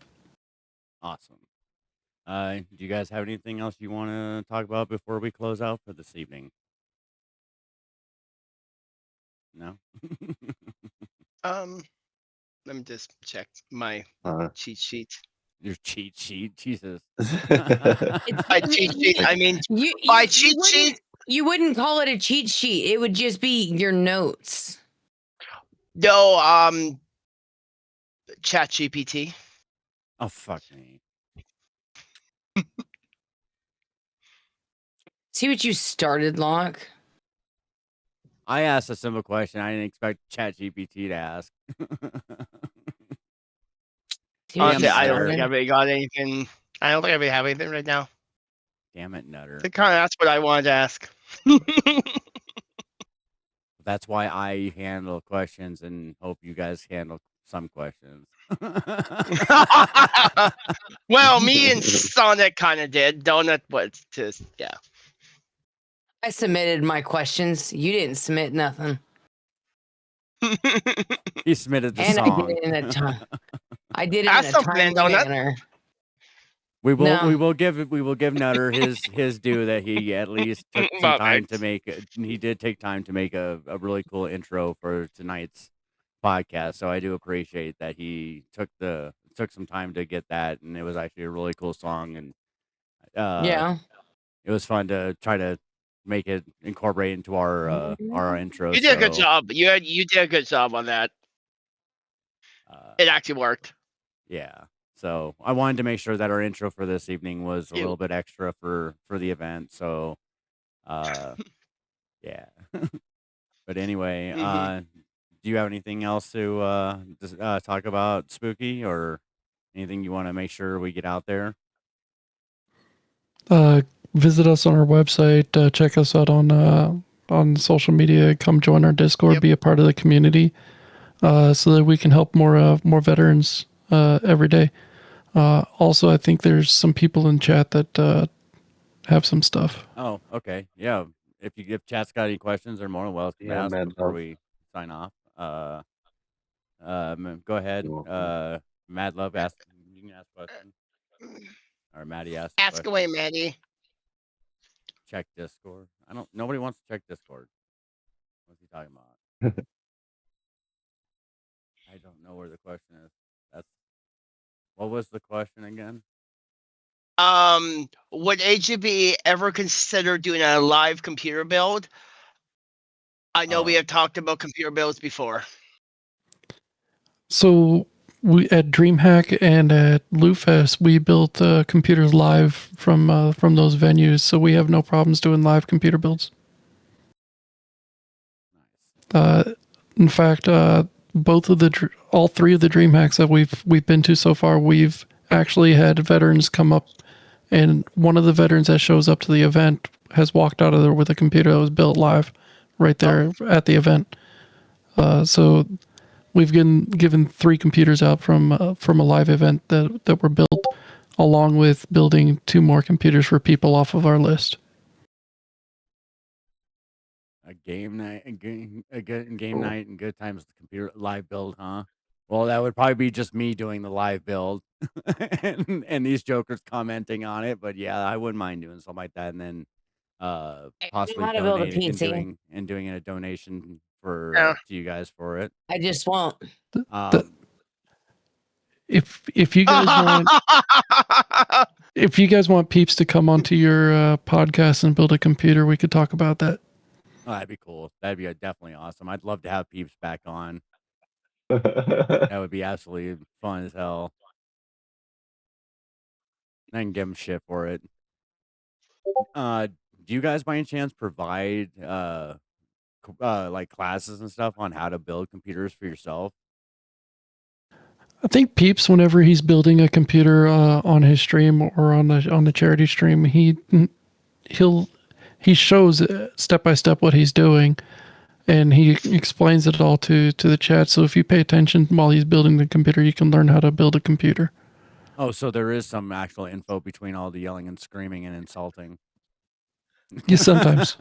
Speaker 1: Awesome. Do you guys have anything else you want to talk about before we close out for this evening? No?
Speaker 5: Let me just check my cheat sheet.
Speaker 1: Your cheat sheet? Jesus.
Speaker 5: By cheat sheet, I mean by cheat sheet.
Speaker 6: You wouldn't call it a cheat sheet. It would just be your notes.
Speaker 5: No, ChatGPT.
Speaker 1: Oh, fuck me.
Speaker 6: See what you started, Locke?
Speaker 1: I asked a simple question. I didn't expect ChatGPT to ask.
Speaker 6: See what
Speaker 5: Honestly,
Speaker 6: you
Speaker 5: I don't think
Speaker 6: started?
Speaker 5: I've really got anything. I don't think I really have anything right now.
Speaker 1: Damn it, Nutter.
Speaker 5: I think kind of that's what I wanted to ask.
Speaker 1: That's why I handle questions and hope you guys handle some questions.
Speaker 5: Well, me and Sonic kind of did. Donut was just, yeah.
Speaker 6: I submitted my questions. You didn't submit nothing.
Speaker 1: He submitted the
Speaker 6: And
Speaker 1: song.
Speaker 6: I did it in a time. I did it
Speaker 5: Ask
Speaker 6: in a
Speaker 5: something,
Speaker 6: timely
Speaker 5: Donut.
Speaker 6: manner.
Speaker 1: We will
Speaker 6: No.
Speaker 1: we will give Nutter his due that he at least took some time to
Speaker 5: Perfect.
Speaker 1: make he did take time to make a really cool intro for tonight's podcast. So I do appreciate that he took some time to get that, and it was actually a really cool song, and
Speaker 6: Yeah.
Speaker 1: it was fun to try to make it incorporate into our intro.
Speaker 5: You did a good
Speaker 1: So,
Speaker 5: job. You did a good job on that. It actually worked.
Speaker 1: Yeah. So I wanted to make sure that our intro for this evening was a
Speaker 5: You-
Speaker 1: little bit extra for the event. So, yeah. But anyway,
Speaker 5: Mhm.
Speaker 1: do you have anything else to talk about, Spooky, or anything you want to make sure we get out there?
Speaker 8: Visit us on our website. Check us out on social media. Come join our Discord.
Speaker 5: Yep.
Speaker 8: Be a part of the community, so that we can help more veterans every day. Also, I think there's some people in chat that have some stuff.
Speaker 1: Oh, okay. Yeah. If chat's got any questions, they're more than welcome to
Speaker 7: Yeah,
Speaker 1: ask
Speaker 7: Mad
Speaker 1: before
Speaker 7: Love.
Speaker 1: we sign off. Go ahead.
Speaker 7: You're welcome.
Speaker 1: Mad Love, ask. You can ask a question. Or Maddie asked.
Speaker 5: Ask away, Maddie.
Speaker 1: Check Discord. Nobody wants to check Discord. What's he talking about? I don't know where the question is. What was the question again?
Speaker 5: Would AGB ever consider doing a live computer build? I know we have talked about computer builds before.
Speaker 8: So we at DreamHack and at LouFest we built computers live from those venues, so we have no problems doing live computer builds.
Speaker 1: Nice.
Speaker 8: In fact, all three of the DreamHacks that we've been to so far, we've actually had veterans come up, and one of the veterans that shows up to the event has walked out of there with a computer that was built live, right there at the event. So we've given 3 computers out from a live event that were built, along with building 2 more computers for people off of our list.
Speaker 1: A game night, a game
Speaker 7: Cool.
Speaker 1: night, and good times. The computer live build, huh? Well, that would probably be just me doing the live build, and these jokers commenting on it. But yeah, I wouldn't mind doing something like that, and then possibly
Speaker 6: how to build a
Speaker 1: donating and
Speaker 6: PC.
Speaker 1: doing a donation for
Speaker 5: Yeah.
Speaker 1: to you guys for it.
Speaker 6: I just won't.
Speaker 8: If you guys want if you guys want peeps to come onto your podcast and build a computer, we could talk about that.
Speaker 1: Oh, that'd be cool. That'd be definitely awesome. I'd love to have peeps back on. That would be absolutely fun as hell. I can give them shit for it. Do you guys by any chance provide like classes and stuff on how to build computers for yourself?
Speaker 8: I think Peeps, whenever he's building a computer on his stream or on the charity stream, he shows step by step what he's doing, and he explains it all to the chat. So if you pay attention while he's building the computer, you can learn how to build a computer.
Speaker 1: Oh, so there is some actual info between all the yelling and screaming and insulting.
Speaker 8: Yeah, sometimes.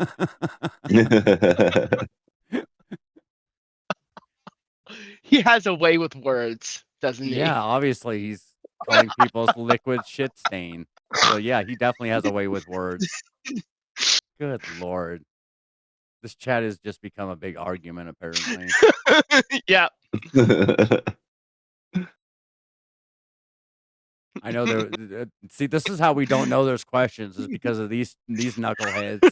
Speaker 5: He has a way with words, doesn't he?
Speaker 1: Yeah, obviously he's calling people's liquid shit stain. So yeah, he definitely has a way with words. Good Lord. This chat has just become a big argument, apparently.
Speaker 5: Yeah.
Speaker 1: I know see, this is how we don't know there's questions is because of these knuckleheads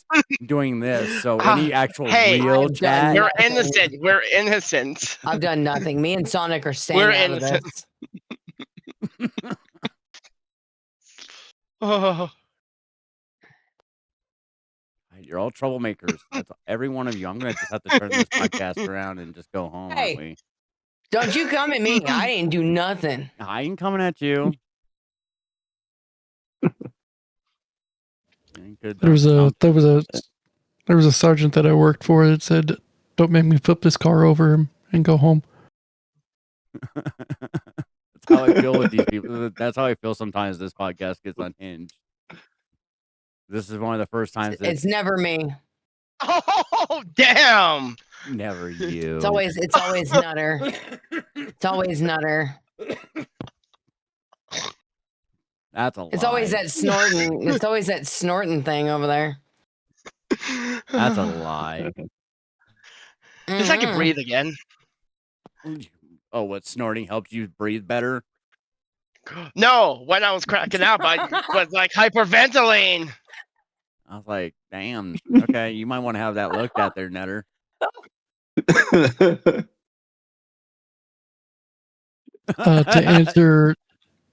Speaker 1: doing this. So any actual
Speaker 5: Hey,
Speaker 1: real
Speaker 6: I've done
Speaker 1: chat,
Speaker 5: we're
Speaker 6: nothing.
Speaker 5: innocent. We're innocent.
Speaker 6: I've done nothing. Me and Sonic are staying
Speaker 5: We're
Speaker 6: out of
Speaker 5: innocent.
Speaker 6: this.
Speaker 5: Oh,
Speaker 1: you're all troublemakers. That's every one of you. I'm gonna just have to turn this podcast around and just go home, aren't
Speaker 6: Hey.
Speaker 1: we?
Speaker 6: Don't you come at me. I didn't do nothing.
Speaker 1: I ain't coming at you.
Speaker 8: There was a sergeant that I worked for that said, "Don't make me flip this car over and go home."
Speaker 1: That's how I feel with these people. That's how I feel sometimes. This podcast gets unhinged. This is one of the first times
Speaker 6: It's never me.
Speaker 5: oh, damn!
Speaker 1: Never you.
Speaker 6: It's always Nutter. It's always Nutter.
Speaker 1: That's a lie.
Speaker 6: It's always that snorting. It's always that snorting thing over there.
Speaker 1: That's a lie.
Speaker 5: Just I can breathe again.
Speaker 1: Oh, what snorting helps you breathe better?
Speaker 5: No, when I was cracking out, I was like hyperventilating.
Speaker 1: I was like, damn. Okay, you might want to have that looked at there, Nutter.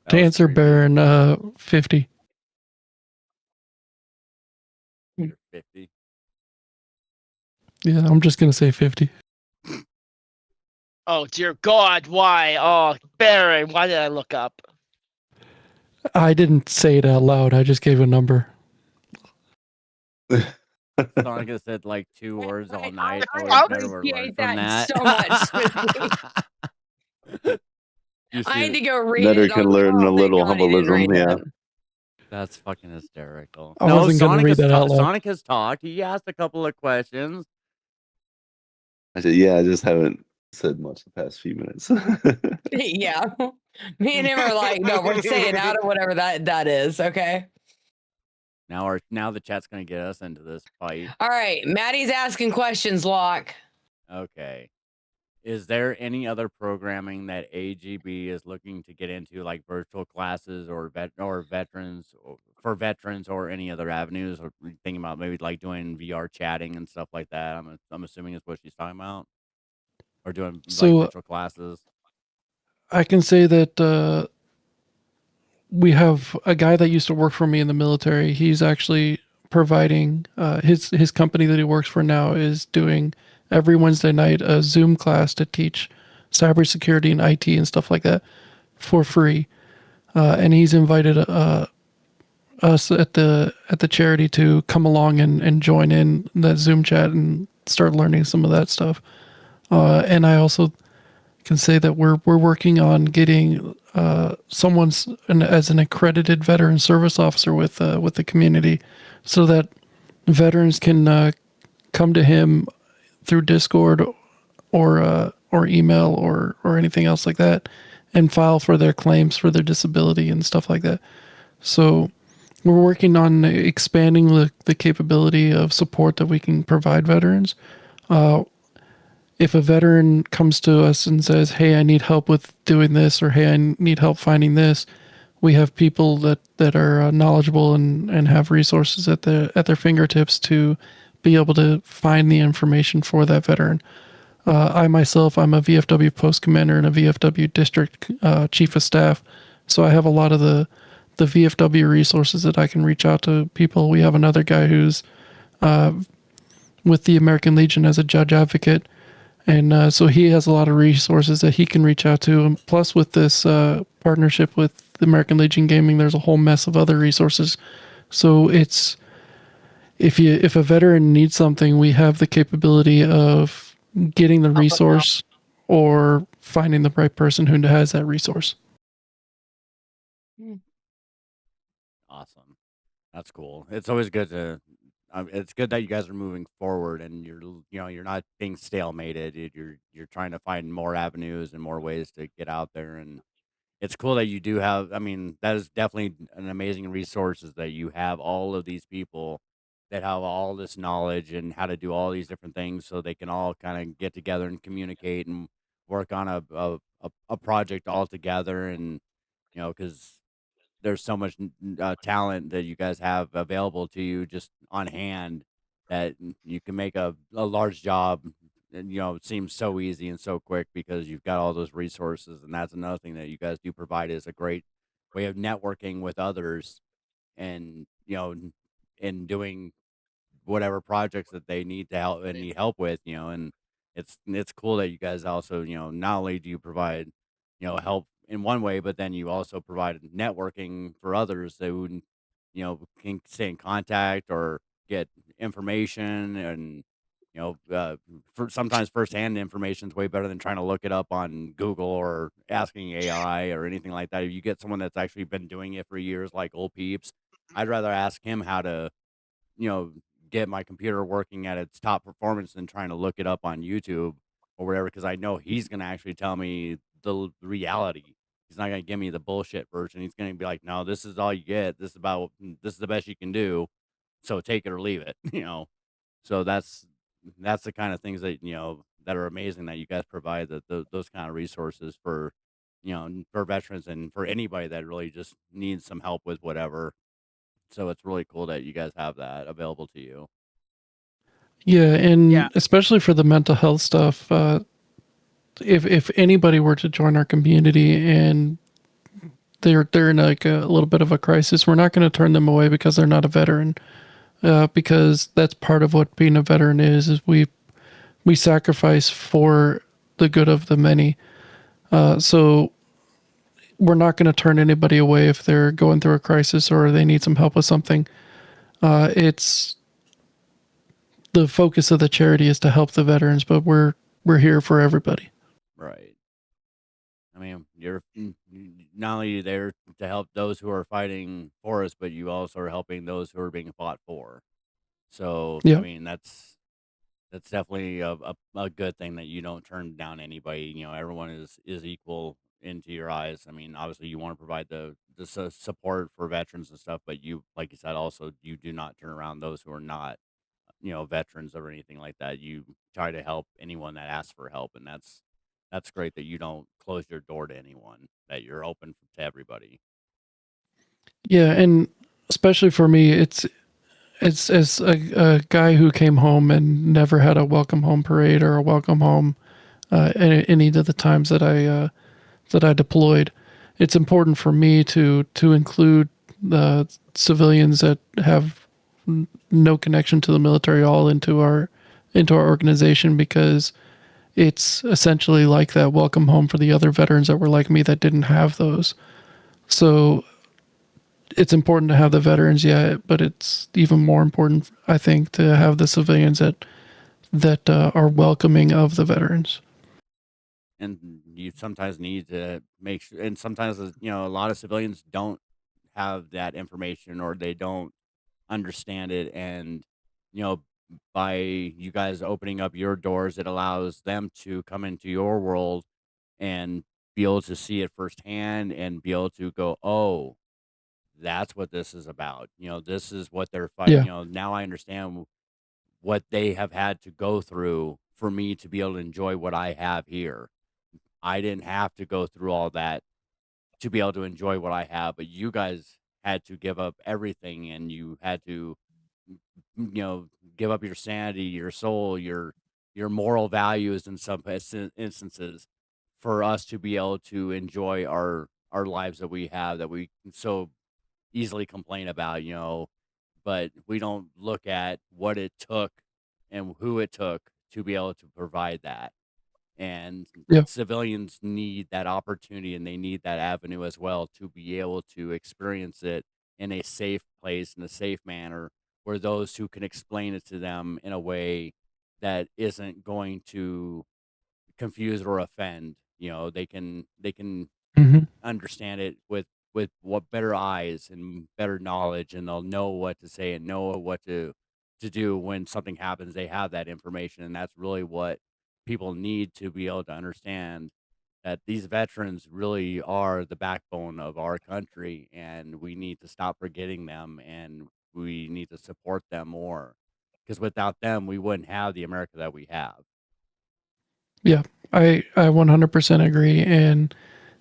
Speaker 8: To answer Baron, 50.
Speaker 1: 50.
Speaker 8: Yeah, I'm just gonna say 50.
Speaker 5: Oh dear God, why? Oh, Barry, why did I look up?
Speaker 8: I didn't say it out loud. I just gave a number.
Speaker 1: Sonic said like 2 words all night.
Speaker 6: I appreciate that so much. I had to go read
Speaker 7: Nutter
Speaker 6: it.
Speaker 7: can learn a little humbleism. Yeah.
Speaker 1: That's fucking hysterical.
Speaker 8: I wasn't gonna read that out loud.
Speaker 1: Sonic has talked. He asked a couple of questions.
Speaker 7: I said, yeah, I just haven't said much the past few minutes.
Speaker 6: Yeah. Me and him are like, no, we're staying out of whatever that is, okay?
Speaker 1: Now the chat's gonna get us into this fight.
Speaker 6: All right, Maddie's asking questions, Locke.
Speaker 1: Okay. Is there any other programming that AGB is looking to get into, like virtual classes or veterans or any other avenues, or thinking about maybe like doing VR chatting and stuff like that? I'm assuming is what she's talking about, or doing like virtual classes.
Speaker 8: I can say that we have a guy that used to work for me in the military. He's actually providing his company that he works for now is doing every Wednesday night a Zoom class to teach cybersecurity and IT and stuff like that for free. And he's invited us at the charity to come along and join in that Zoom chat and start learning some of that stuff. And I also can say that we're working on getting someone as an accredited veteran service officer with the community, so that veterans can come to him through Discord or email or anything else like that, and file for their claims for their disability and stuff like that. So we're working on expanding the capability of support that we can provide veterans. If a veteran comes to us and says, "Hey, I need help with doing this," or "Hey, I need help finding this," we have people that are knowledgeable and have resources at their fingertips to be able to find the information for that veteran. I'm a VFW post commander and a VFW district chief of staff, so I have a lot of the VFW resources that I can reach out to people. We have another guy who's with the American Legion as a judge advocate. And so he has a lot of resources that he can reach out to. And plus, with this partnership with the American Legion Gaming, there's a whole mess of other resources. So it's if a veteran needs something, we have the capability of getting the resource or finding the right person who has that resource.
Speaker 1: Awesome. That's cool. It's always good to. It's good that you guys are moving forward and you're not being stalemated. You're trying to find more avenues and more ways to get out there, and it's cool that you do have. I mean, that is definitely an amazing resources that you have all of these people that have all this knowledge and how to do all these different things, so they can all kind of get together and communicate and work on a project all together, and because there's so much talent that you guys have available to you just on hand that you can make a large job, and it seems so easy and so quick because you've got all those resources. And that's another thing that you guys do provide, is a great way of networking with others, and and doing whatever projects that they need to help and need help with, and it's cool that you guys also, not only do you provide, help in one way, but then you also provide networking for others that would, can stay in contact or get information. And for sometimes firsthand information is way better than trying to look it up on Google or asking AI or anything like that. If you get someone that's actually been doing it for years, like old peeps, I'd rather ask him how to, you know, get my computer working at its top performance than trying to look it up on YouTube or whatever, because I know he's going to actually tell me the reality. He's not going to give me the bullshit version. He's going to be like, no, this is all you get. This is the best you can do. So take it or leave it, So that's the kind of things that, that are amazing that you guys provide, those kind of resources for, for veterans and for anybody that really just needs some help with whatever. So it's really cool that you guys have that available to you.
Speaker 8: Yeah, and
Speaker 5: Yeah.
Speaker 8: especially for the mental health stuff, if anybody were to join our community and they're in like a little bit of a crisis, we're not going to turn them away because they're not a veteran, because that's part of what being a veteran is we sacrifice for the good of the many. So we're not going to turn anybody away if they're going through a crisis or they need some help with something. It's the focus of the charity is to help the veterans, but we're here for everybody.
Speaker 1: Right. I mean, you're not only there to help those who are fighting for us, but you also are helping those who are being fought for. So, I
Speaker 8: Yeah.
Speaker 1: mean, that's definitely a good thing that you don't turn down anybody. Everyone is equal into your eyes. I mean, obviously, you want to provide the support for veterans and stuff, but you, like you said, also you do not turn around those who are not, veterans or anything like that. You try to help anyone that asks for help, and that's great that you don't close your door to anyone. That you're open to everybody.
Speaker 8: Yeah, and especially for me, it's as a guy who came home and never had a welcome home parade or a welcome home any of the times that I deployed. It's important for me to include the civilians that have no connection to the military all into our organization, because it's essentially like that welcome home for the other veterans that were like me that didn't have those. So it's important to have the veterans, yeah, but it's even more important, I think, to have the civilians that are welcoming of the veterans.
Speaker 1: And you sometimes need to make sure, and sometimes a lot of civilians don't have that information, or they don't understand it. And you know by you guys opening up your doors, it allows them to come into your world and be able to see it firsthand and be able to go, oh, that's what this is about. This is what they're fighting.
Speaker 8: Yeah.
Speaker 1: Now I understand what they have had to go through for me to be able to enjoy what I have here. I didn't have to go through all that to be able to enjoy what I have, but you guys had to give up everything, and you had to, give up your sanity, your soul, your moral values in some instances for us to be able to enjoy our lives that we have, that we so easily complain about, but we don't look at what it took and who it took to be able to provide that. And
Speaker 8: Yeah.
Speaker 1: civilians need that opportunity, and they need that avenue as well to be able to experience it in a safe place, in a safe manner, where those who can explain it to them in a way that isn't going to confuse or offend, they can
Speaker 8: Hmm.
Speaker 1: understand it with what better eyes and better knowledge, and they'll know what to say and know what to do when something happens. They have that information, and that's really what people need to be able to understand, that these veterans really are the backbone of our country, and we need to stop forgetting them, and we need to support them more, because without them we wouldn't have the America that we have.
Speaker 8: Yeah. I 100% agree. And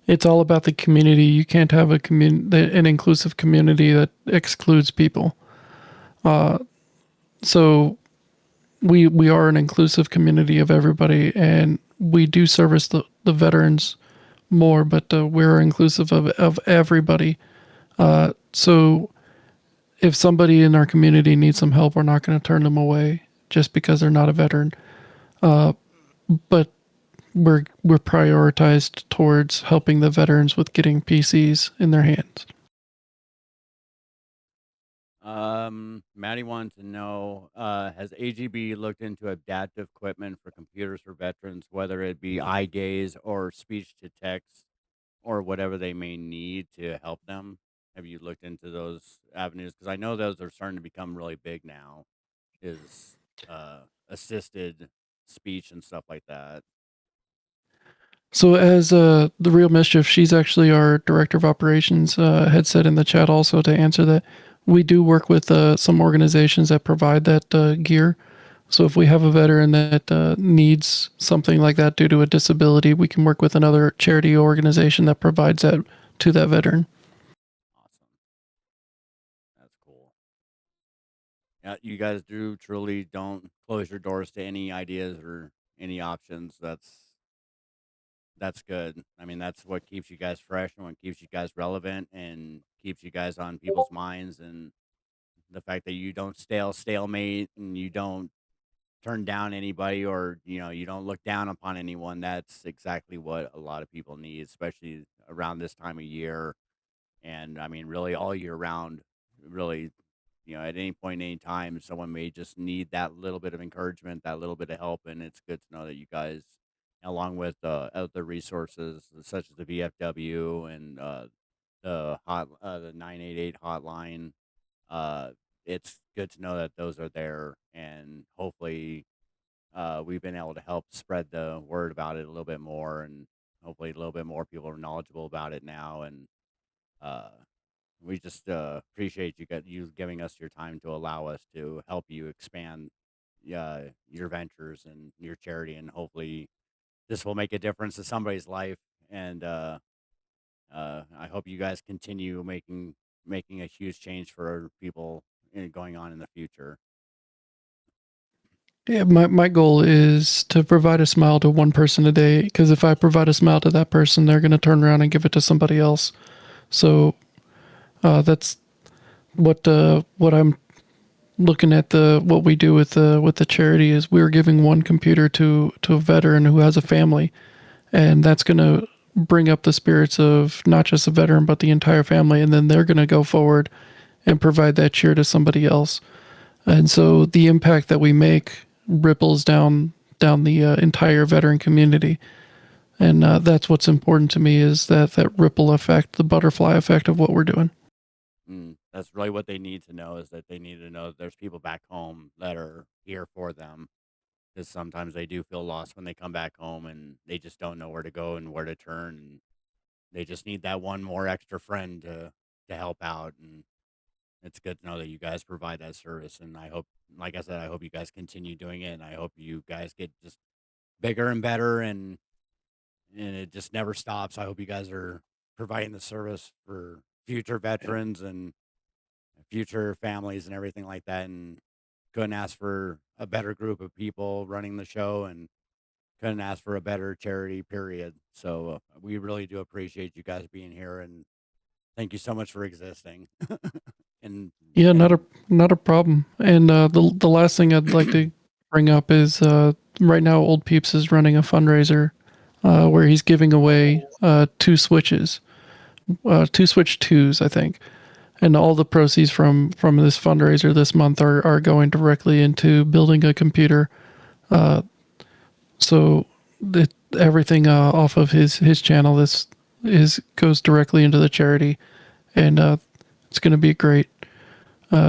Speaker 8: It's all about the community. You can't have an inclusive community that excludes people. So we are an inclusive community of everybody, and we do service the veterans more, but we're inclusive of everybody. So if somebody in our community needs some help, we're not going to turn them away just because they're not a veteran. But we're prioritized towards helping the veterans with getting PCs in their hands.
Speaker 1: Maddie wanted to know, has AGB looked into adaptive equipment for computers for veterans, whether it be eye gaze or speech to text or whatever they may need to help them? Have you looked into those avenues? Because I know those are starting to become really big now, is assisted speech and stuff like that.
Speaker 8: So as the real mischief, she's actually our director of operations, had said in the chat also to answer that we do work with some organizations that provide that gear. So if we have a veteran that needs something like that due to a disability, we can work with another charity organization that provides that to that veteran.
Speaker 1: Awesome. That's cool. Yeah, you guys do truly don't close your doors to any ideas or any options. That's good. I mean, that's what keeps you guys fresh and what keeps you guys relevant and keeps you guys on people's minds. And the fact that you don't stalemate and you don't turn down anybody, or you don't look down upon anyone. That's exactly what a lot of people need, especially around this time of year. And I mean, really all year round. Really, at any point, any time, someone may just need that little bit of encouragement, that little bit of help. And it's good to know that you guys, along with other resources such as the VFW and the 988 hotline, uh, it's good to know that those are there. And hopefully, we've been able to help spread the word about it a little bit more, and hopefully a little bit more people are knowledgeable about it now. And uh, we just appreciate you giving us your time to allow us to help you expand your ventures and your charity, and hopefully this will make a difference to somebody's life. And I hope you guys continue making a huge change for people going on in the future.
Speaker 8: Yeah, my goal is to provide a smile to one person a day, because if I provide a smile to that person, they're going to turn around and give it to somebody else. So that's what I'm looking at. What we do with the charity is we're giving one computer to a veteran who has a family, and that's going to bring up the spirits of not just the veteran but the entire family, and then they're going to go forward and provide that cheer to somebody else. And so the impact that we make ripples down the entire veteran community. And that's what's important to me, is that ripple effect, the butterfly effect of what we're doing.
Speaker 1: That's really what they need to know, is that they need to know that there's people back home that are here for them, because sometimes they do feel lost when they come back home and they just don't know where to go and where to turn, and they just need that one more extra friend to help out. And it's good to know that you guys provide that service. And I hope, like I said, I hope you guys continue doing it, and I hope you guys get just bigger and better, and it just never stops. I hope you guys are providing the service for future veterans and future families and everything like that. And couldn't ask for a better group of people running the show, and couldn't ask for a better charity, period. So we really do appreciate you guys being here, and thank you so much for existing. and
Speaker 8: Yeah,
Speaker 1: and
Speaker 8: not a problem. And the last thing I'd like to bring up is right now Old Peeps is running a fundraiser where he's giving away two Switches, two Switch 2s, I think. And all the proceeds from this fundraiser this month are going directly into building a computer. So everything off of his channel goes directly into the charity, and it's going to be great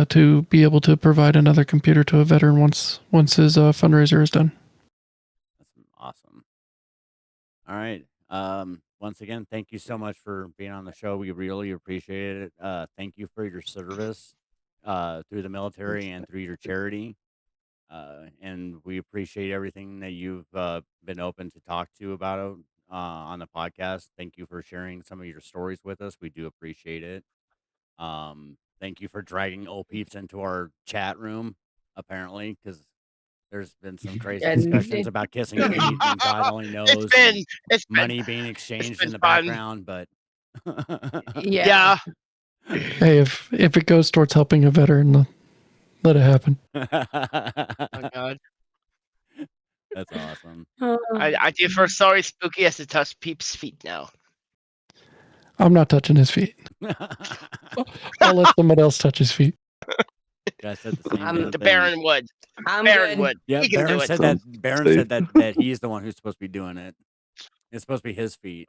Speaker 8: to be able to provide another computer to a veteran once his fundraiser is done.
Speaker 1: that's awesome. All right. Once again, thank you so much for being on the show. We really appreciate it. Thank you for your service through the military and through your charity. And we appreciate everything that you've been open to talk to about on the podcast. Thank you for sharing some of your stories with us. We do appreciate it. Thank you for dragging old peeps into our chat room, apparently, because there's been some crazy
Speaker 6: And
Speaker 1: discussions about kissing feet, and God only knows,
Speaker 5: it's been
Speaker 1: money being
Speaker 5: it's
Speaker 1: exchanged
Speaker 5: been
Speaker 1: in the
Speaker 5: fun.
Speaker 1: background, but
Speaker 6: yeah.
Speaker 8: Hey, if it goes towards helping a veteran, let it happen.
Speaker 5: Oh God.
Speaker 1: That's awesome.
Speaker 5: I do for sorry Spooky has to touch Peep's feet now.
Speaker 8: I'm not touching his feet. I'll let someone else touch his feet.
Speaker 1: I said the same damn
Speaker 5: The
Speaker 1: thing.
Speaker 5: Baron would.
Speaker 6: I'm
Speaker 5: Baron
Speaker 6: good.
Speaker 5: would.
Speaker 1: Yeah,
Speaker 5: He can
Speaker 1: Baron
Speaker 5: do it.
Speaker 1: said
Speaker 7: Sounds
Speaker 1: that. Baron
Speaker 7: safe.
Speaker 1: said that he's the one who's supposed to be doing it. It's supposed to be his feet.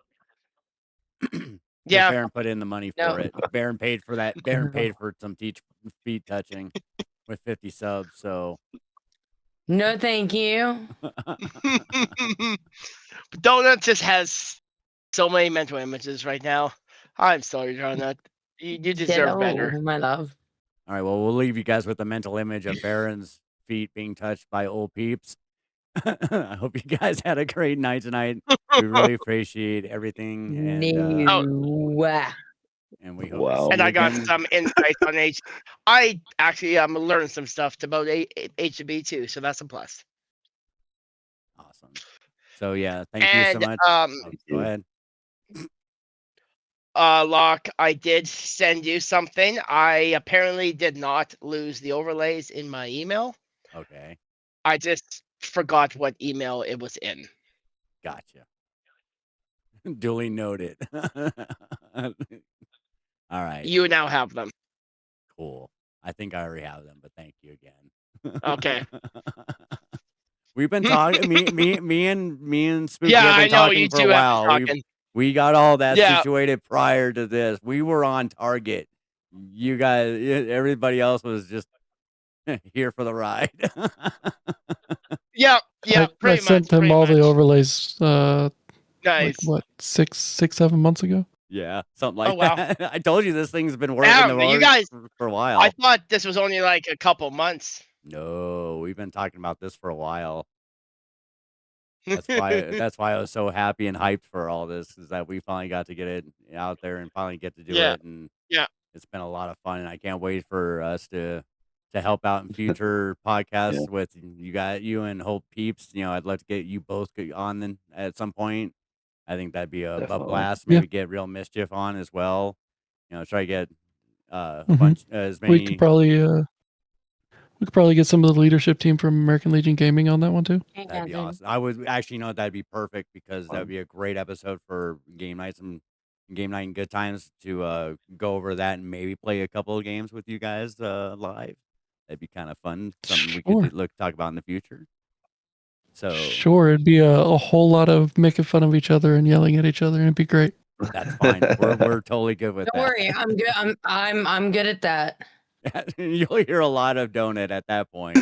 Speaker 1: Because
Speaker 5: Yeah.
Speaker 1: Baron put in the money
Speaker 6: No.
Speaker 1: for it. Baron paid for that. Baron
Speaker 6: No.
Speaker 1: paid for some feet touching with 50 subs. So
Speaker 6: No, thank you.
Speaker 5: Donut just has so many mental images right now. I'm sorry, Donut. You deserve better.
Speaker 6: My love.
Speaker 1: All right, well, we'll leave you guys with the mental image of Baron's feet being touched by old peeps. I hope you guys had a great night tonight. We really appreciate everything, and
Speaker 6: No.
Speaker 1: and we hope to
Speaker 7: Wow.
Speaker 1: see
Speaker 5: And
Speaker 1: you
Speaker 5: I got
Speaker 1: again.
Speaker 5: some insights on H. I actually learned some stuff about HB too, so that's a plus.
Speaker 1: Awesome. So yeah, thank you so
Speaker 5: And
Speaker 1: much. Oh, go ahead.
Speaker 5: Locke, I did send you something. I apparently did not lose the overlays in my email.
Speaker 1: Okay,
Speaker 5: I just forgot what email it was in.
Speaker 1: gotcha. Duly noted. All right,
Speaker 5: You now have them.
Speaker 1: cool. I think I already have them, but thank you again.
Speaker 5: Okay.
Speaker 1: We've been talking. Me and Spooky
Speaker 5: Yeah,
Speaker 1: have
Speaker 5: I
Speaker 1: been
Speaker 5: know
Speaker 1: talking
Speaker 5: you
Speaker 1: for a
Speaker 5: two have
Speaker 1: while.
Speaker 5: been talking.
Speaker 1: We got all that
Speaker 5: Yeah.
Speaker 1: situated prior to this. We were on target. You guys, everybody else was just here for the ride.
Speaker 5: Yeah,
Speaker 8: I
Speaker 5: pretty much.
Speaker 8: sent them
Speaker 5: Pretty
Speaker 8: all the
Speaker 5: much.
Speaker 8: overlays. Like
Speaker 5: Nice.
Speaker 8: what, 7 months ago?
Speaker 1: Yeah, something like
Speaker 5: Oh, wow.
Speaker 1: that. I told you this thing's been working
Speaker 5: Damn,
Speaker 1: the
Speaker 5: you
Speaker 1: works
Speaker 5: guys.
Speaker 1: for a while.
Speaker 5: I thought this was only like a couple months.
Speaker 1: No, we've been talking about this for a while. That's why I was so happy and hyped for all this, is that we finally got to get it out there and finally get to do
Speaker 5: Yeah.
Speaker 1: it, and
Speaker 5: Yeah.
Speaker 1: it's been a lot of fun, and I can't wait for us to help out in future podcasts with you and Hope Peeps. You know, I'd love to get you both on then at some point. I think that'd be a
Speaker 7: Definitely.
Speaker 1: blast.
Speaker 8: Yeah.
Speaker 1: Maybe get Real Mischief on as well. You know, try to get a
Speaker 8: Mhm.
Speaker 1: bunch as
Speaker 8: We
Speaker 1: many.
Speaker 8: could probably get some of the leadership team from American Legion Gaming on that one too.
Speaker 1: That'd be awesome. I would actually, that'd be perfect, because that'd be a great episode for game nights and game night and good times to go over that and maybe play a couple of games with you guys live. That'd be kind of fun. Something we
Speaker 8: Sure.
Speaker 1: could talk about in the future. So
Speaker 8: Sure, it'd be a whole lot of making fun of each other and yelling at each other, and it'd be great.
Speaker 1: that's fine. We're totally good with
Speaker 6: Don't
Speaker 1: that.
Speaker 6: worry, I'm good. I'm good at that.
Speaker 1: You'll hear a lot of donut at that point.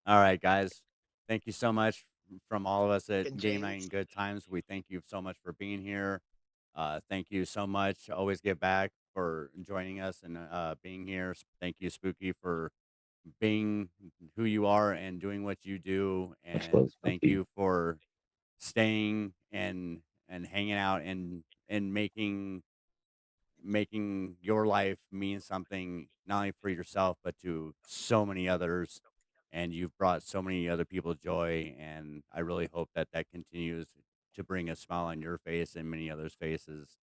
Speaker 1: All right, guys. Thank you so much from all of us at
Speaker 5: Fucking
Speaker 1: Game Night
Speaker 5: James.
Speaker 1: and Good Times. We thank you so much for being here. Thank you so much. Always give back for joining us and being here. Thank you, Spooky, for being who you are and doing what you do.
Speaker 7: Much
Speaker 1: And
Speaker 7: love,
Speaker 1: thank
Speaker 7: Spooky.
Speaker 1: you for staying and hanging out and making your life mean something, not only for yourself but to so many others. And you've brought so many other people joy, and I really hope that continues to bring a smile on your face and many others' faces.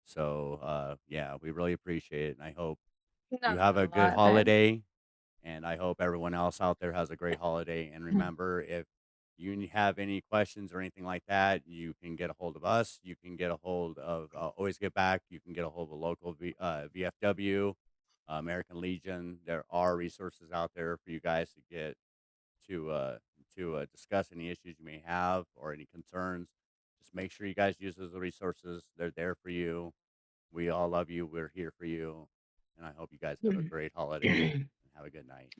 Speaker 1: So yeah, we really appreciate it, and I hope you have a good holiday, and I hope everyone else out there has a great holiday. And remember, if you have any questions or anything like that, you can get a hold of us. You can get a hold of Always Get Back. You can get a hold of a local VFW, American Legion. There are resources out there for you guys to get to discuss any issues you may have or any concerns. Just make sure you guys use those resources. They're there for you. We all love you. We're here for you. And I hope you guys have a great holiday and have a good night.